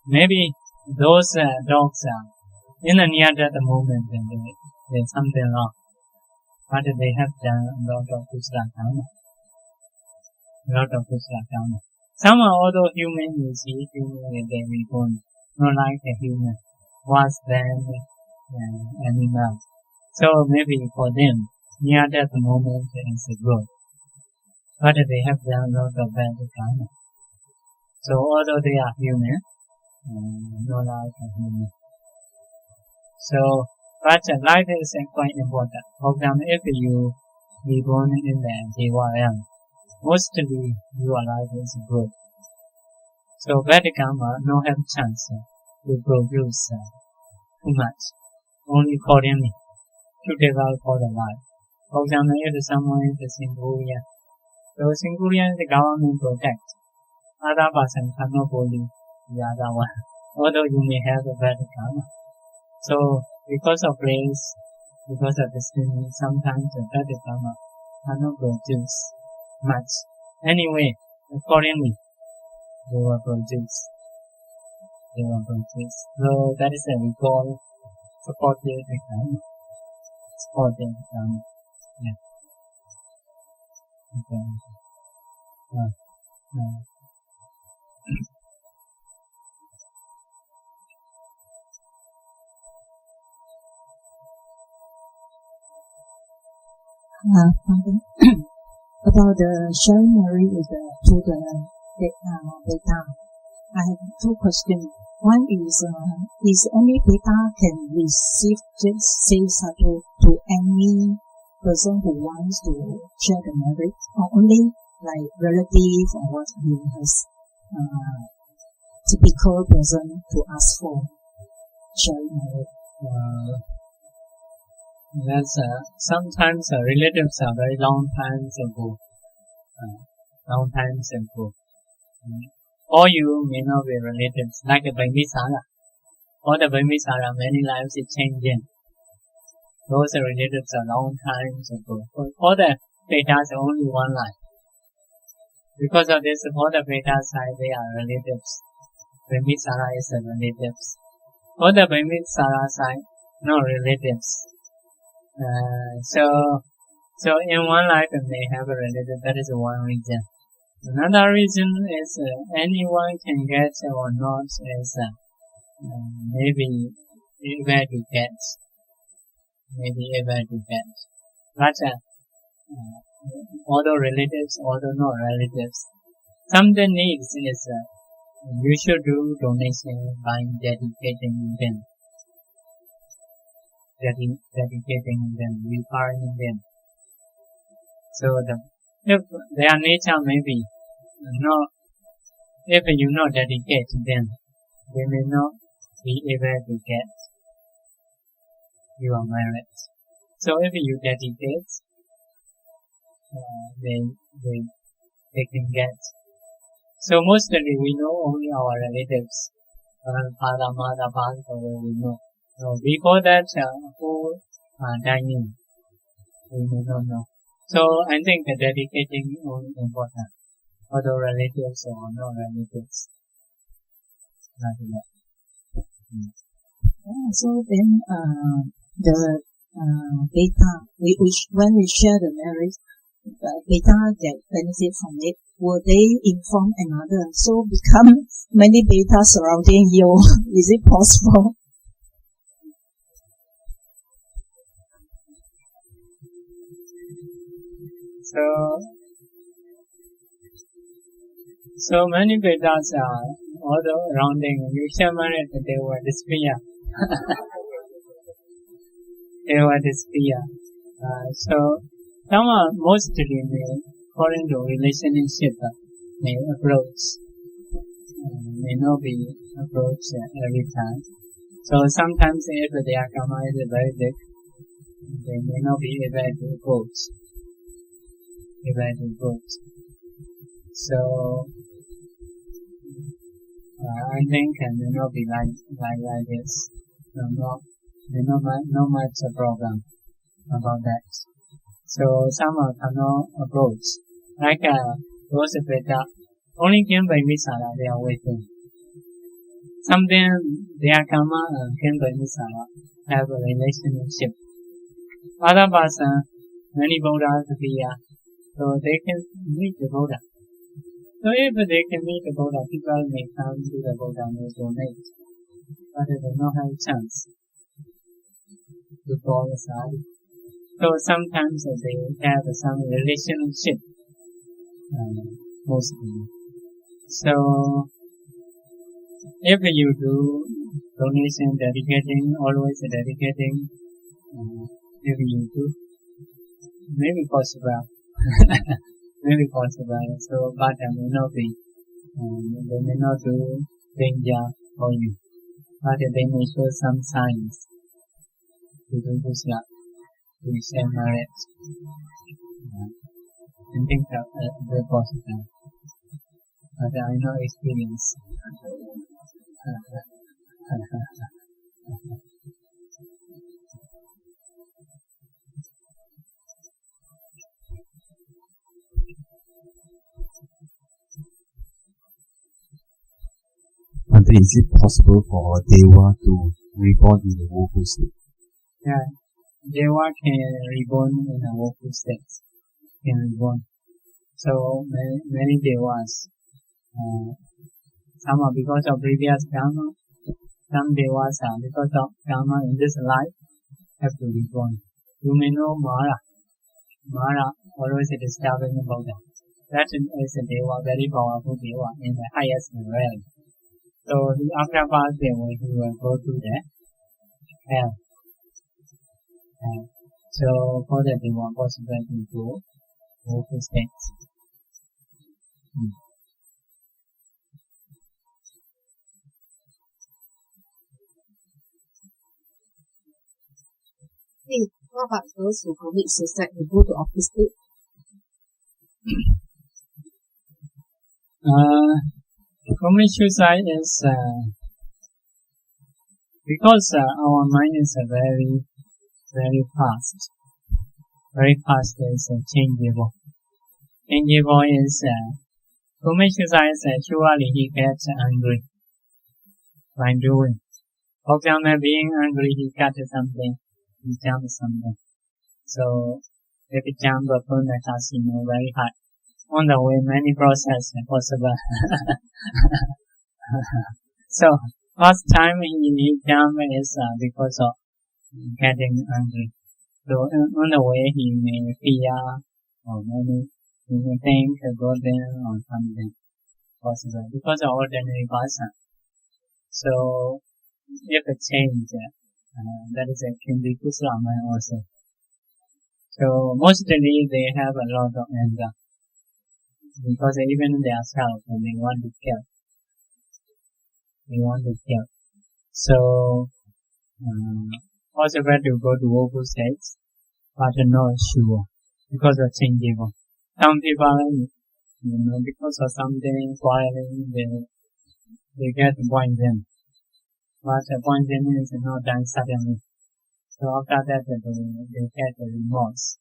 Maybe those dogs are in the near that moment there's something wrong. But they have done a lot of kusala karma. Some are also human, you see, human they reborn, not like a human, worse than animals. So maybe for them, near that moment is good. But they have done a lot of bad karma. So although they are human, not like a human. So, but life is quite important. For example, if you be born in the Deva realm, mostly your life is good. So bad karma no have chance to produce too much, only accordingly to develop for the life. For example, if someone is in Korea, so in Korea the government protects. Other person cannot bully the other one, although you may have a bad karma. So, because of race, because of destiny, sometimes the bad karma cannot produce much. Anyway, accordingly, they will produce. So, that is what we call supportive karma. Supportive karma. Yeah. Okay. About the sharing memory to the beta, I have two questions. One is any beta can receive just say sadhu to any person who wants to share the memory, or only like relative or what he has typical person to ask for sharing memory? That's sometimes relatives are very long times ago. Or you may not be relatives, like a Baimisara. Or the Baimisara, many lives is changing. Those relatives are long times ago. For the Vedas, only one life. Because of this, for the Veda side, they are relatives. Baimisara is the relatives. For the Baimisara side, no relatives. So in one life they have a relative. That is one reason. Another reason is anyone can get or not is maybe able to get. But although relatives, although not relatives, something needs is you should do donation by dedicating them. Requiring them. So if their nature may be not, if you not dedicate them, they may not be able to get your merit. So if you dedicate, they can get. So mostly we know only our relatives, father, mother, father, we know. So before that, who are dying, we may not know. So I think dedicating is important, whether relatives or not relatives. So then, the beta, when we share the marriage, the beta get benefit from it. Will they inform another? So become many beta surrounding you. Is it possible? So many Vedas are although surrounding you share marriage, they will disappear. So some are mostly according to relationship may approach, may not be approached every time. So sometimes if their karma is very big, they may not be able to approach. So I think it may not be like this. No much a problem about that. So some cannot approach. Like those Veda, only came by Misara, they are waiting. Something their karma and came by Misara have a relationship. Other person, many Buddhas appear, so they can meet the Buddha. So if they can meet the Buddha, people may come to the Buddha and may donate, but they do not have a chance to fall aside. So sometimes they have some relationship, mostly. So if you do donation, always dedicating, if you do, maybe possible. So, but may not be. They may not do danger for you, but they may show some signs to do good luck. to share merit and things are very positive. But I know experience. Bhante, is it possible for a Deva to reborn in a woeful state? Yeah, Deva can reborn in a woeful state. Can reborn. So many Devas, some are because of previous karma, some Devas are because of karma in this life have to reborn. You may know Mara. Mara always disturbing about that. That is a Deva, very powerful Deva in the highest realm. So after birth, he will go to the hell. So for that, they want possibility to go woeful states. Hey, what about those who commit suicide and go to office state? Commit suicide is because our mind is very fast. Very fast is changeable. Changeable is commit suicide is surely he gets angry by doing. For example, being angry, he cut something, he jumped something. So if he jump upon the casino very high, on the way many processes possible. So first time he jump is because of getting angry. So on the way he may fear or maybe he may think go there or something possible because of ordinary person. So if a change that is can be kusama also. So mostly they have a lot of anger because even themselves they want to kill. They want to kill. So also better to go to woeful states, but not sure because of changeable. Some people, because of something quarreling, they get poison. But the poison is not done suddenly. So after that, they get remorse.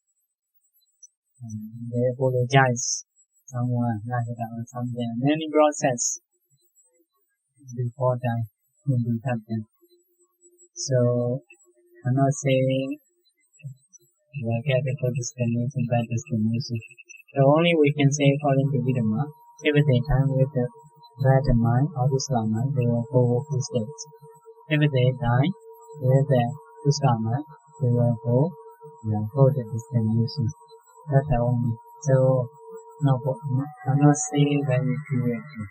They apologize someone like that or something. Many process before that will be happen. So I'm not saying we will get a good destination, bad destination. So only we can say according to Abhidhamma, if they come with the bad mind or Islam mind, they will go woeful states. If they die with the Islam mind, they will go the destination. That's the only. So no, I'm not saying very accurately.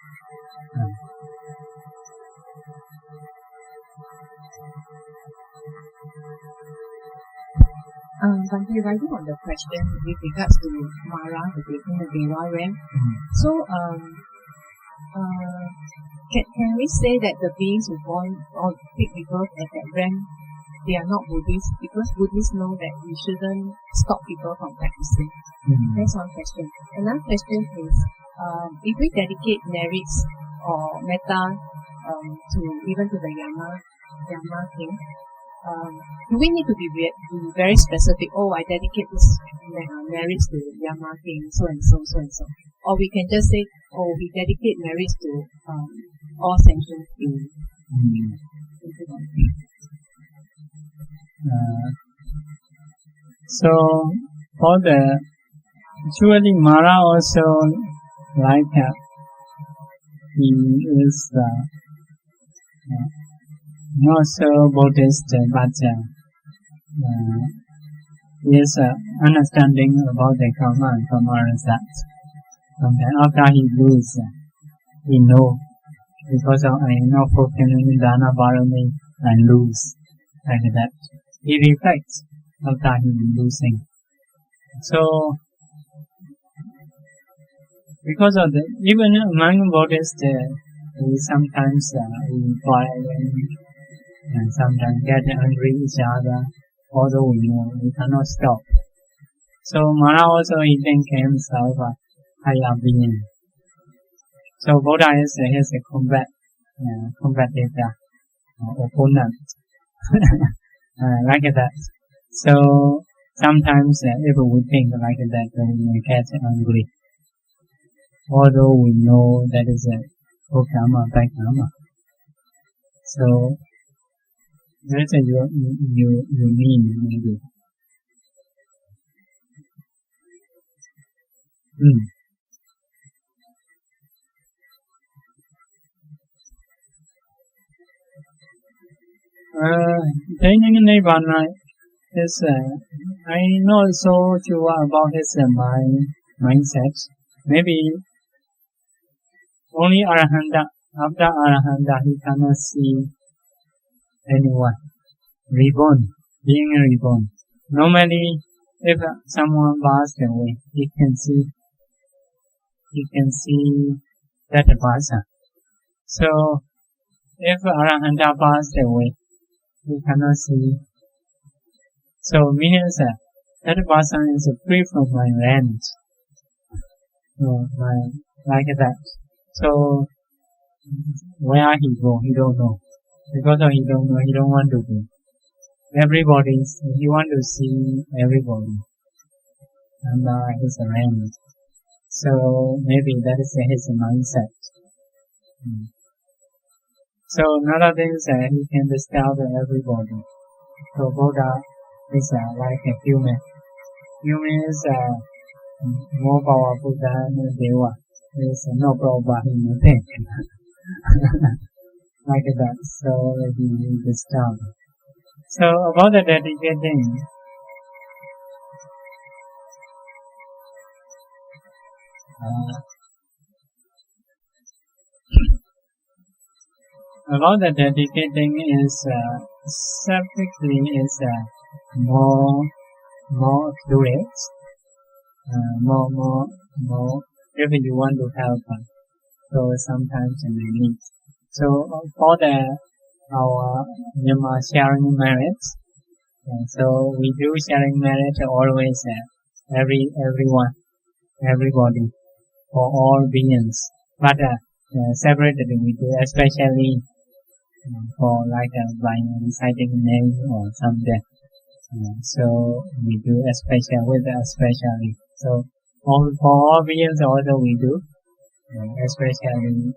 Bhante, writing on the question with regards to Mara, the Deva realm. So, can we say that the beings who born or take rebirth at that realm, they are not Buddhists? Because Buddhists know that we shouldn't stop people from practicing. That's one question. Another question is, if we dedicate merits or metta even to the Yama king, do we need to be very specific? Oh, I dedicate this merits to Yama king, so and so, so and so. Or we can just say, oh, we dedicate merits to all sentient beings. So for the actually Mara also like he is not so Buddhist, but he is understanding about the karma and karma results. And then after he lose, he know because of not fulfilling dana parami and lose like that. He reflects after he losing. So because of the even among Buddhists, we sometimes quarreling and sometimes get angry each other although we know we cannot stop. So Mara also he thinks himself a higher being. So Buddha is his competitor, opponent, like that. So sometimes if we think like that, we may get angry. Although we know that is a good karma, bad karma. So that's a you mean maybe. Training Nibbana is I'm not so sure about his mindset. Maybe only Arahanta. After Arahanta, he cannot see anyone reborn, being reborn. Normally, if someone passed away, he can see that person. So if Arahanta passed away, he cannot see. So means that person is free from my land. Like that. So where he go, he don't know. Because he don't know, he don't want to go. He want to see everybody under his land. So maybe that is his mindset. So another thing is he can disturb everybody. So Buddha is like a human. Human is more powerful than Deva. There is no problem in nothing. Like that. So he disturbed. So about the dedicating. About the dedicating is subjectively is more accurate, more if you want to help. So sometimes you may need. So for our Myanmar sharing merit, so we do sharing merit always everybody for all beings, but separately we do, especially for like by reciting name or something. So we do especially. So for all beings also we do, especially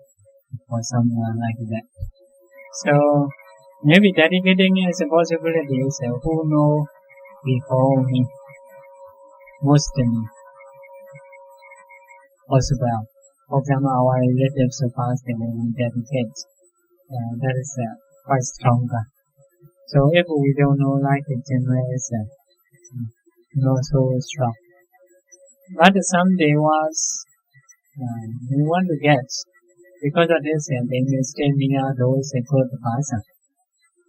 for someone like that. So maybe dedicating is a possibility. So who know before me mostly possible. For example, our relatives past and we dedicate. That is quite stronger. So if we don't know like the general is not so strong. But some devas we want to get. Because of this, they may stay near those good person.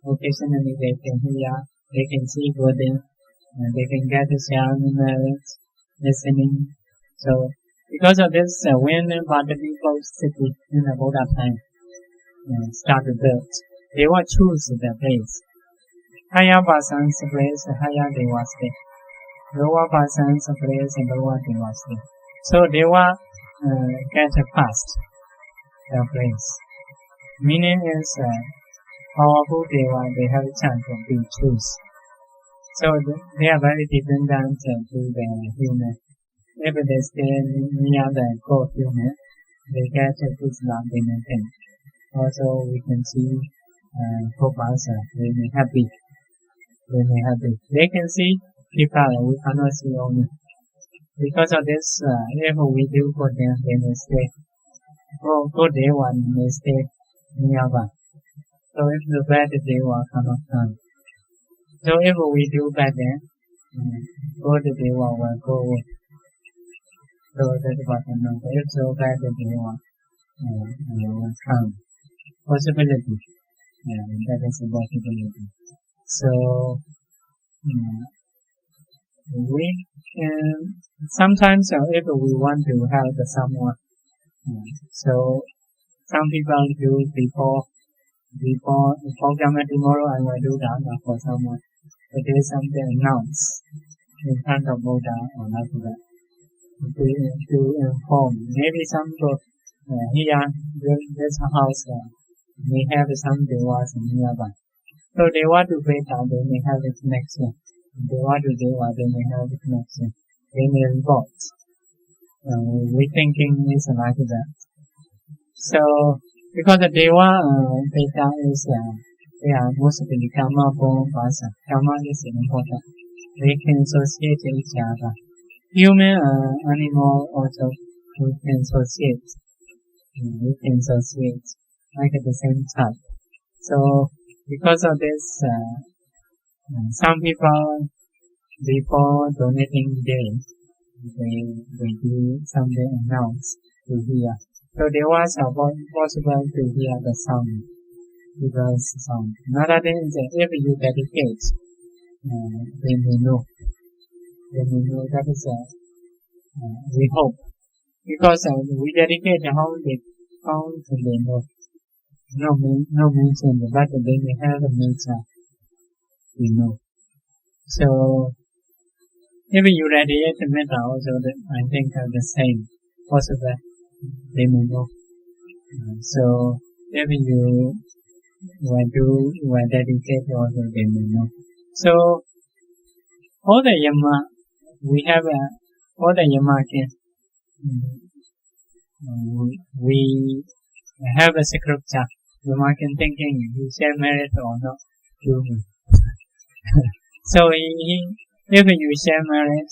Occasionally they can hear, they can see good, they can get sharing merit, listening. So because of this, when the people city in the Buddha time start to build, they will choose the place. Higher person's place, higher they will stay. Lower person's place, lower they will stay. So they will get past the place. Meaning is powerful they have a chance to choose. So they are very dependent to the human. If they stay near the core human, they get this love in the thing. Also we can see profiles they may happy. They can see people we cannot see only. Because of this, if we do for them, they may stay. Good day one may stay nearby. So if the bad day one cannot come. So if we do bad then, good day one will go away. So that's what I know. If so bad day one will come. Possibility. That is a possibility. So we can sometimes if we want to help someone. So some people do before example tomorrow I will do that for someone. it is something announced in front of Buddha or like that. To inform. Maybe some here, this house may have some devas nearby. So deva to Beta, they may have a connection. Deva to Deva, they may have a connection. They may report. We thinking is like that. So, because the Deva, Beta is, they are mostly karma born person. Karma is important. They can associate each other. Human, animal also, we can associate. We can associate like at the same time. So, because of this, some people, before donating day, they do something announced to hear. So there was possible to hear the sound, because sound. Another thing is that if you dedicate, they may know. They may know that is, we hope. Because we dedicate the home, they know. No mention, but they may have a nature, we know. So, if you radiate the metal also, I think the same, possible, they may know. So, if you were dedicated also, they may know. So, all the Yama, we have all the Yama we have a scripture. Yama can thinking, you shall merit or not to me. So, if you share merit,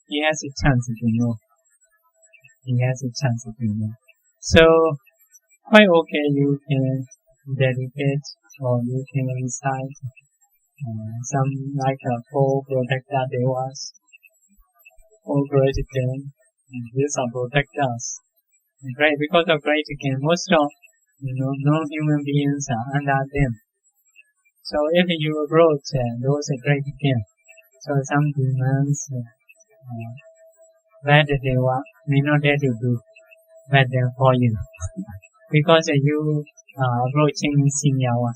he has a chance to know. He has a chance to know. So, quite okay, you can dedicate or you can recite some like 4 protector devas, 4 great king. These are protectors. Great, because of great king, most of non-human beings are under them. So if you approach those great king, so some demons that they may not dare to do better for you because you are approaching senior one.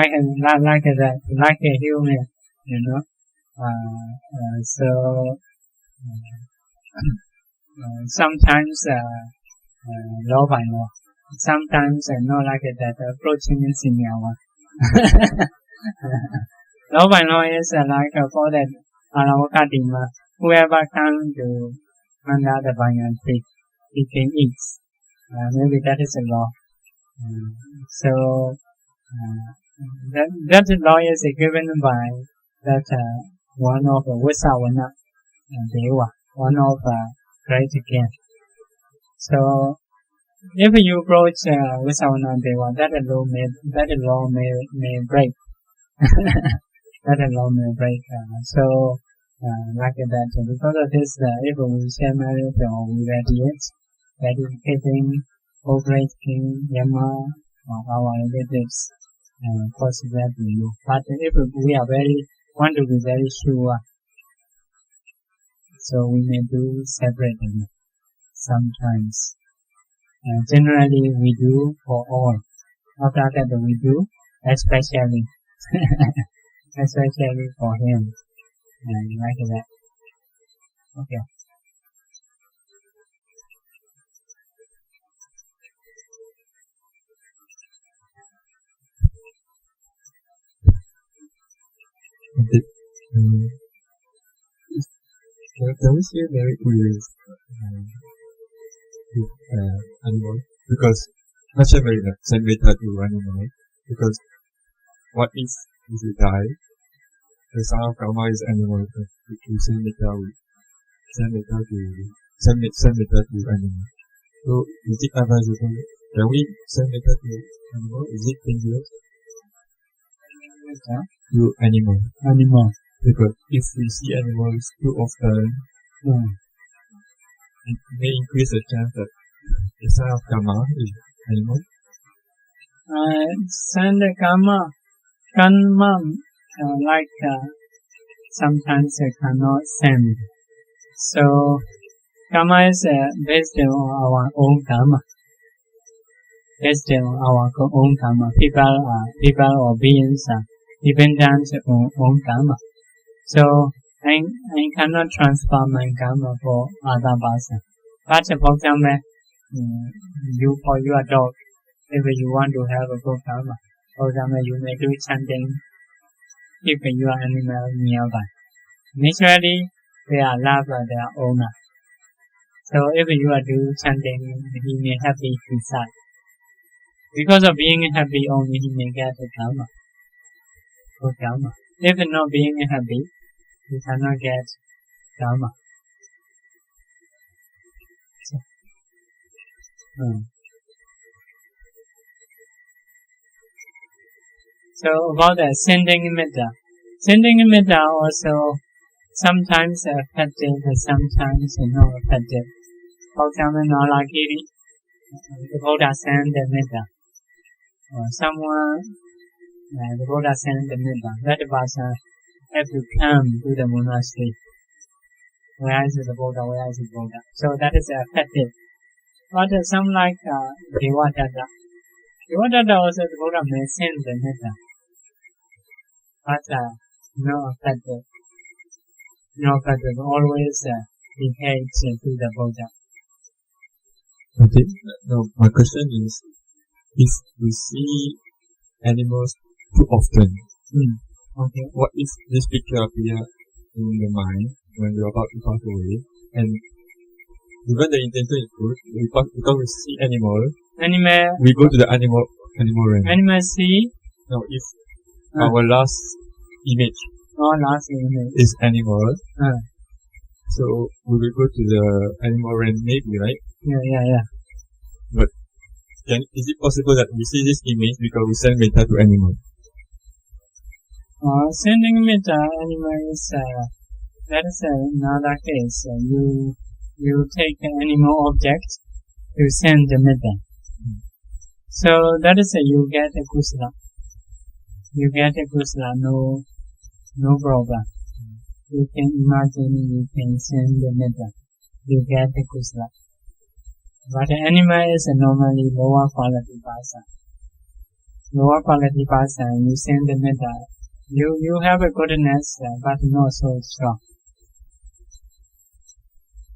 like a human, so sometimes law by law, sometimes not like that approaching senior one. Law by law is like for that Aravakadima, whoever comes to under the banyan tree, he can eat. Maybe that is a law. So that law is given by that one of Visawana Deva, one of great king. So if you approach Visawana Deva, that law may break. That law may break. So like that, because of this, if we share merit or we dedicating all great king Yama or our relatives, possible to you. But if we are want to be very sure, so we may do separately sometimes. Generally we do for all. After that we do especially especially for him. Like that. Okay. Can we say very weird with animal? Because not sure very like send meta to animal. Because what is it die? The sound of karma is animal. To send meta to animal. So is it advisable? Can we send meta to animal? Is it dangerous? To animal. Because if we see animals too often, it may increase the chance that the sign of karma is animal. Send karma, like sometimes cannot send. So karma is based on our own karma. based on our own karma. People or beings are dependent on own karma. So I cannot transfer my karma for other person. But for example, you for your dog, if you want to have a good karma, for example, you may do chanting, keep your animal nearby. Naturally, they are love their owner. So if you are do chanting, he may happy inside. Because of being happy only, he may get the karma. Good karma. If not being happy, he cannot get karma. So about the sending metta. Sending metta also sometimes effective, sometimes not effective. For example, Nalakiri, the Buddha sent the metta. Or someone, the Buddha sent the metta. That person have to come to the monastery. Where is the Buddha? Where is the Buddha? So that is effective. But some like Devadatta. Devadatta also the Buddha may send the metta. But no effective. No effective. Always behave to the Buddha. Okay. Now my question is, if we see animals too often, Okay. what if this picture appear in the mind when we are about to pass away, and even the intention is good, because we see animal, we go to the animal realm. Animal see. Now if our last image is animal, so we will go to the animal realm maybe, right? Yeah. But is it possible that we see this image because we send metta to animal? Sending metta animal is that is another case. You take an animal object to send the metta. So that is you get a kusala. You get a kusala, no problem. You can imagine you can send the metta. You get a kusala. But the animal is normally lower quality person. Lower quality person, you send the metta. You have a goodness, but not so strong.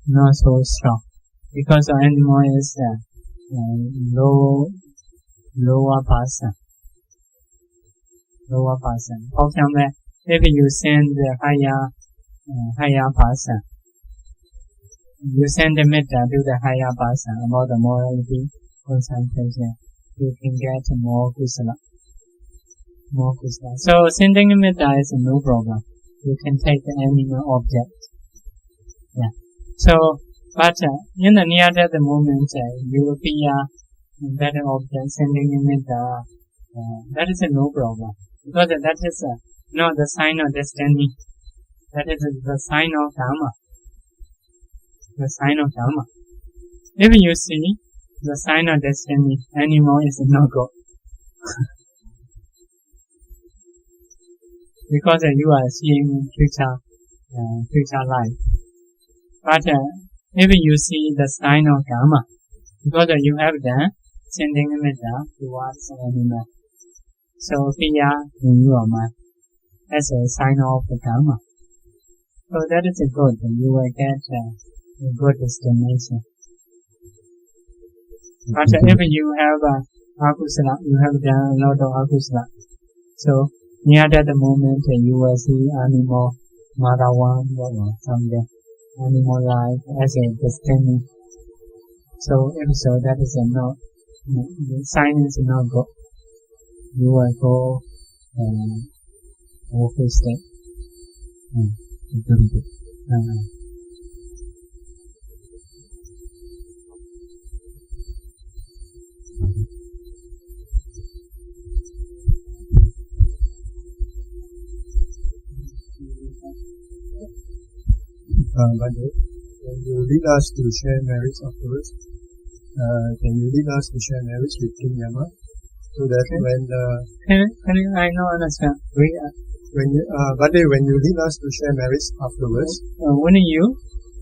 Not so strong. Because the animal is lower person. Lower person. For example, if you send the higher person, you send the metta to the higher person about the morality, concentration, you can get more kusala. More kusala. So sending a metta is no problem. You can take the animal object. Yeah. So, but in the near death moment, you will be that object sending a metta. That is no problem, because that is not the sign of destiny. That is the sign of Dharma. The sign of Dharma. If you see the sign of destiny, animal is no good. Because you are seeing future life. But if you see the sign of Dharma, because you have done sending a metta towards the animal, so fear in your mind as a sign of the Dharma. So that is good. You will get a good destination. But if you have akusala, you have done a lot of akusala. So near that moment you will see animal, marawan, something, animal life as a destiny. So if so, that is not, the sign is not good. You will go awful state. When you lead us to share merits afterwards, can you lead us to share merits with King Yama, so that when I don't understand. when you lead us to share merits afterwards,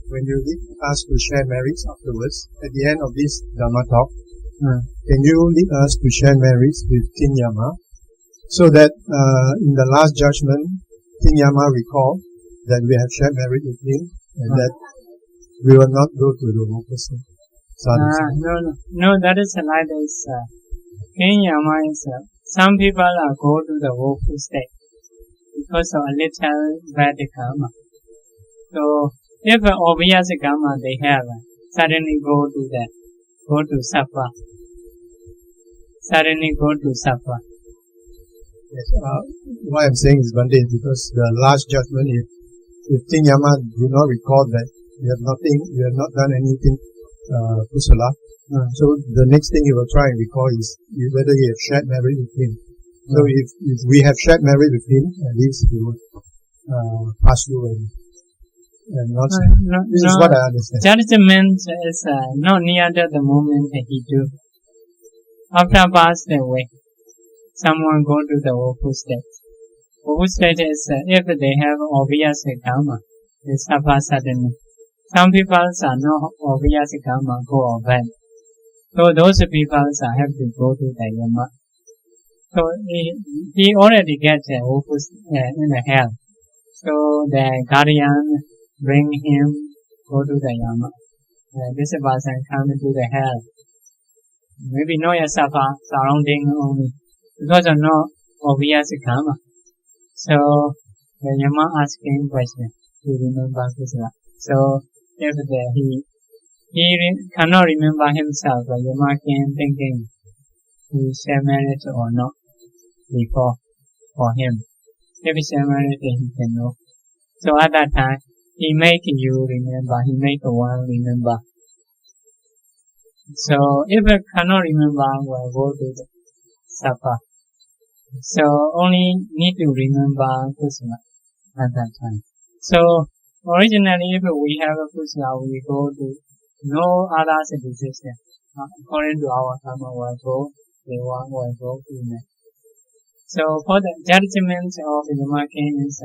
When you lead us to share merits afterwards, at the end of this Dhamma talk, Can you lead us to share merits with King Yama, so that in the last judgment, King Yama recall that we have shared merit with him, and that we will not go to the opposite. No, that is like this. King Yama is, some people go to the woeful state because of a little bad karma. So, if obvious karma they have, suddenly go to suffer. Suddenly go to suffer. Yes, why I'm saying is Bande, because the last judgment, if King Yama do not recall that you have not done anything kusala, so the next thing he will try and recall is whether you have shared merit with him. So if we have shared merit with him, at least he will pass through and not. This is what I understand. Judgment is not near the moment he do. After passed away, someone go to the woeful state. Woeful state is if they have obvious karma, they suffer suddenly. Some people are not obvious karma, good or bad. So those people have to go to the Yama. So he already gets a woeful in the hell. So the guardian bring him go to the Yama. This person come to the hell. Maybe no suffer surrounding only because of no obvious karma. So the Yama asking question to remember kusala. So if he cannot remember himself, the Yama can thinking he share merit or not before for him. If he share merit, he can know. So at that time, he make you remember. He make one remember. So if I cannot remember, we'll go to the suffer. So only need to remember kusala at that time. So originally, if we have a kusala, we go to no other decision. According to our karma, we'll go the one will go to the. So for the judgment of the Yama-king is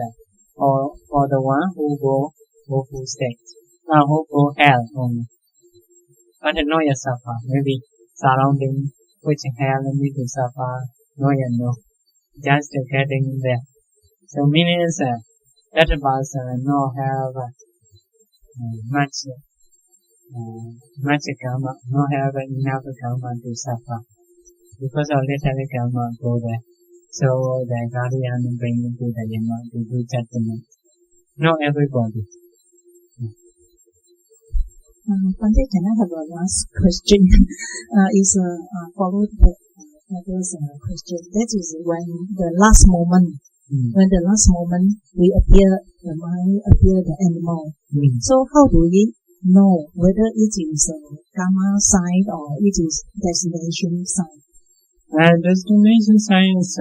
or the one who go woeful state, who go hell only. But no suffer, maybe surrounding which hell need to suffer, no, just getting there. So meaning is that person no have much karma, no have enough karma to suffer. Because of little karma go there. So the guardian bring him to the Yama to do judgment. Not everybody. Pandit, can I have a last question? Is followed by others question. That is when the last moment, we appear, the mind appear the animal. So how do we know whether it is karma sign or it is destination sign? Destination sign is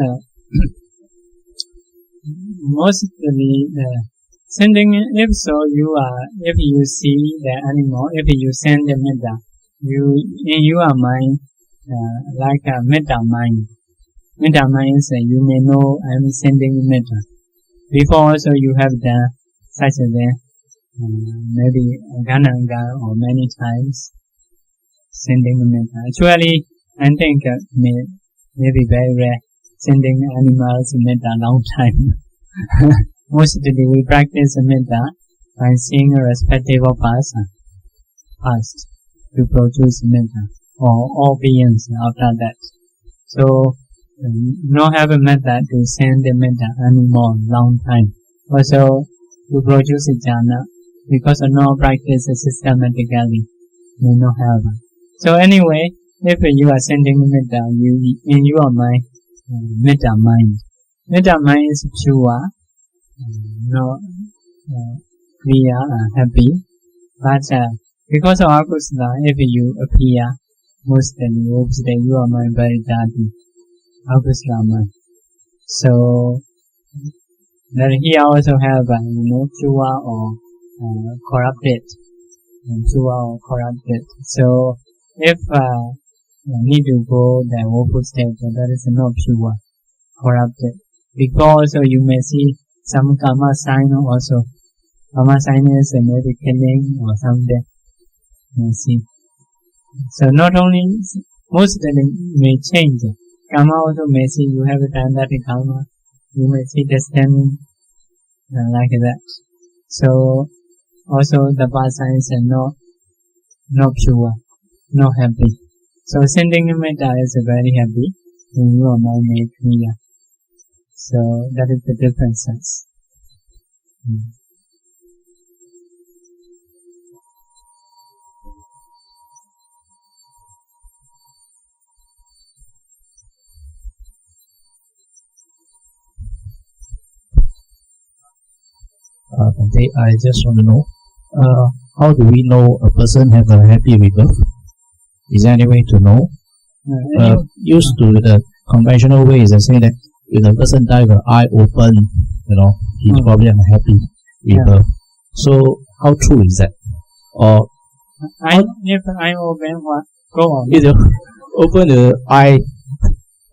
mostly sending. If you see the animal, if you send the metta, in your mind, like a metta mind. Metta mind is you may know I'm sending metta. Before also you have done such a thing, maybe again and again or many times sending metta. Actually, I think maybe very rare sending animals metta long time. Mostly we practice metta by seeing a respective person first to produce metta or all beings after that. So not have a method to send the metta animal long time. Also to produce jhana because no practice systematically may not have. So anyway, if you are sending metta, you in your mind, metta mind. Metta mind is pure, no clear, happy. But because of akusala, if you appear, mostly your mind very dirty, akusala mind. So that here also have pure or corrupted, pure or corrupted. So if need to go the woeful state, that is not pure, corrupted. Because you may see some karma sign also. Karma sign is maybe killing or something. You see. So not only mostly may change. Karma also may see you have done that karma. You may see destiny like that. So also the person is not pure, not happy. So sending metta is very happy when your mind made clear. So that is the differences. I just want to know, how do we know a person have a happy rebirth? Is there any way to know? Used to the conventional way is saying that if a person dies with eye open, he's probably unhappy rebirth. So how true is that? Or if I open what? Go on. If you open the eye,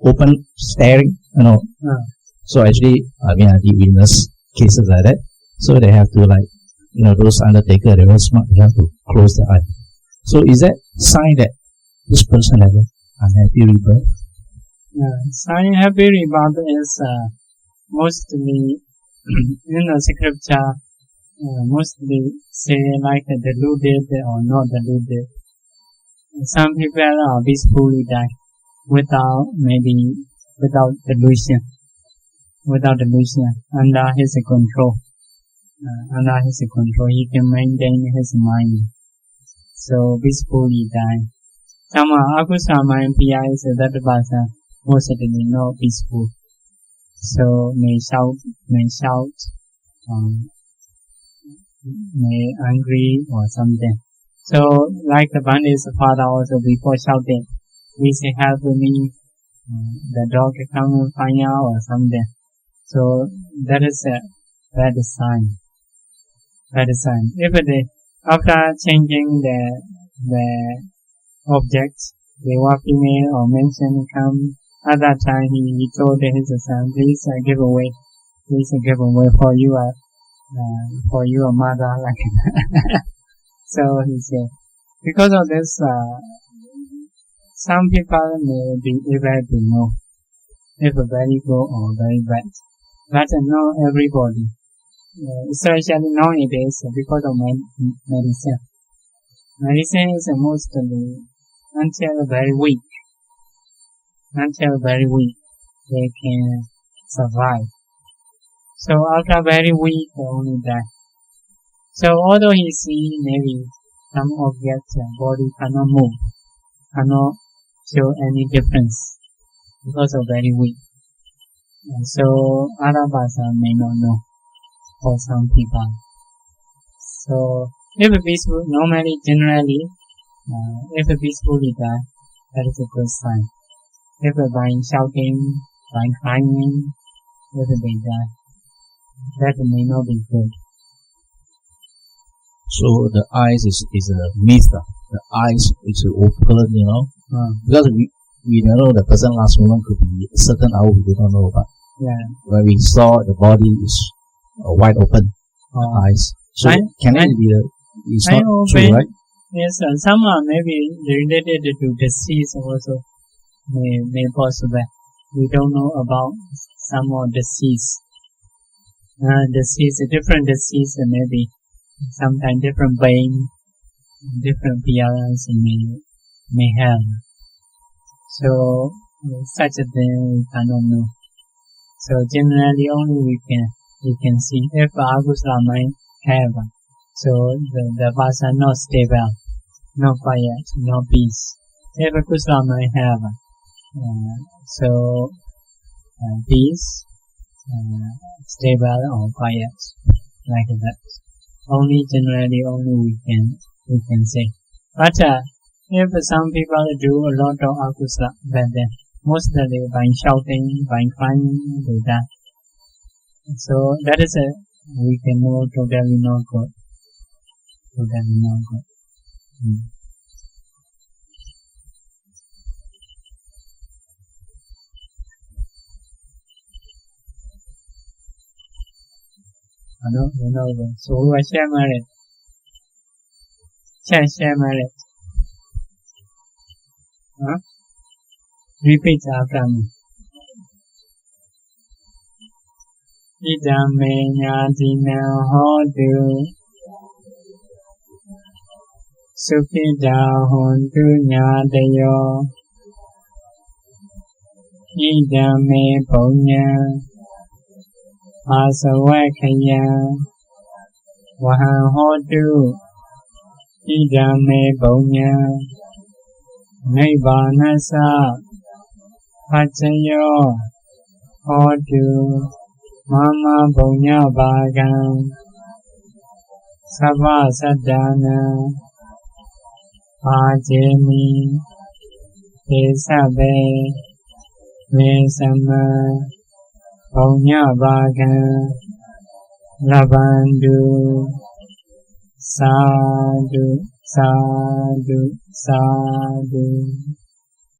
open staring, So actually, I did witness cases like that. So they have to those undertaker, they're very smart, they have to close their eye. So is that sign that this person has an unhappy rebirth? Sign happy rebirth is mostly in the scripture, mostly say like deluded or not deluded. Some people are peacefully die without delusion, under his control. He can maintain his mind. So peacefully die. Some akusala mind PIs that person mostly not peaceful. So may shout, may angry or something. So like the bandit's father also before shouting, we say help me, the dog come and find out or something. So that is a bad sign. If after changing the objects, they were female or mentioned come, at that time he told his son, please give away for your mother, like that. So he said, because of this, some people may be able to know if very good or very bad, but not everybody. Especially nowadays because of medicine. Medicine is mostly until very weak. They can survive. So after very weak, they only die. So although he see maybe some objects body cannot move, cannot show any difference because of very weak. So other person may not know. For some people. So if a peaceful, generally, if a peacefully die, that is a good sign. If by shouting, by crying, if they die, that may not be good. So the eyes is a myth. The eyes is open, because we don't know the person last moment could be a certain hour we don't know about. Yeah. When we saw the body is wide open eyes. So can it be it's not true, right? Yes, some are maybe related to disease also may possible. We don't know about some more disease. Different disease maybe sometimes different pain, different appearance may have. So such a thing we cannot know. So generally only we can see if akusala mind have, so the person not stable, not quiet, not peace. If akusala mind have, so peace, stable or quiet, like that. Generally only we can say. But if some people do a lot of akusala, then mostly by shouting, by crying, they die. So that is we can know totally not good. I don't know. So who I share merit? Share merit. Huh? Repeat after me. Idame nyatina hodu Sukhida hontu nyadayo Idame punya Asawakaya Wahan hodu Idame punya Nibbanasa Pachayo hodu Mama punya bagam Sabha sadhana Ajemi Esabe Vesama Punya bagam Labandu Sadhu Sadhu Sadhu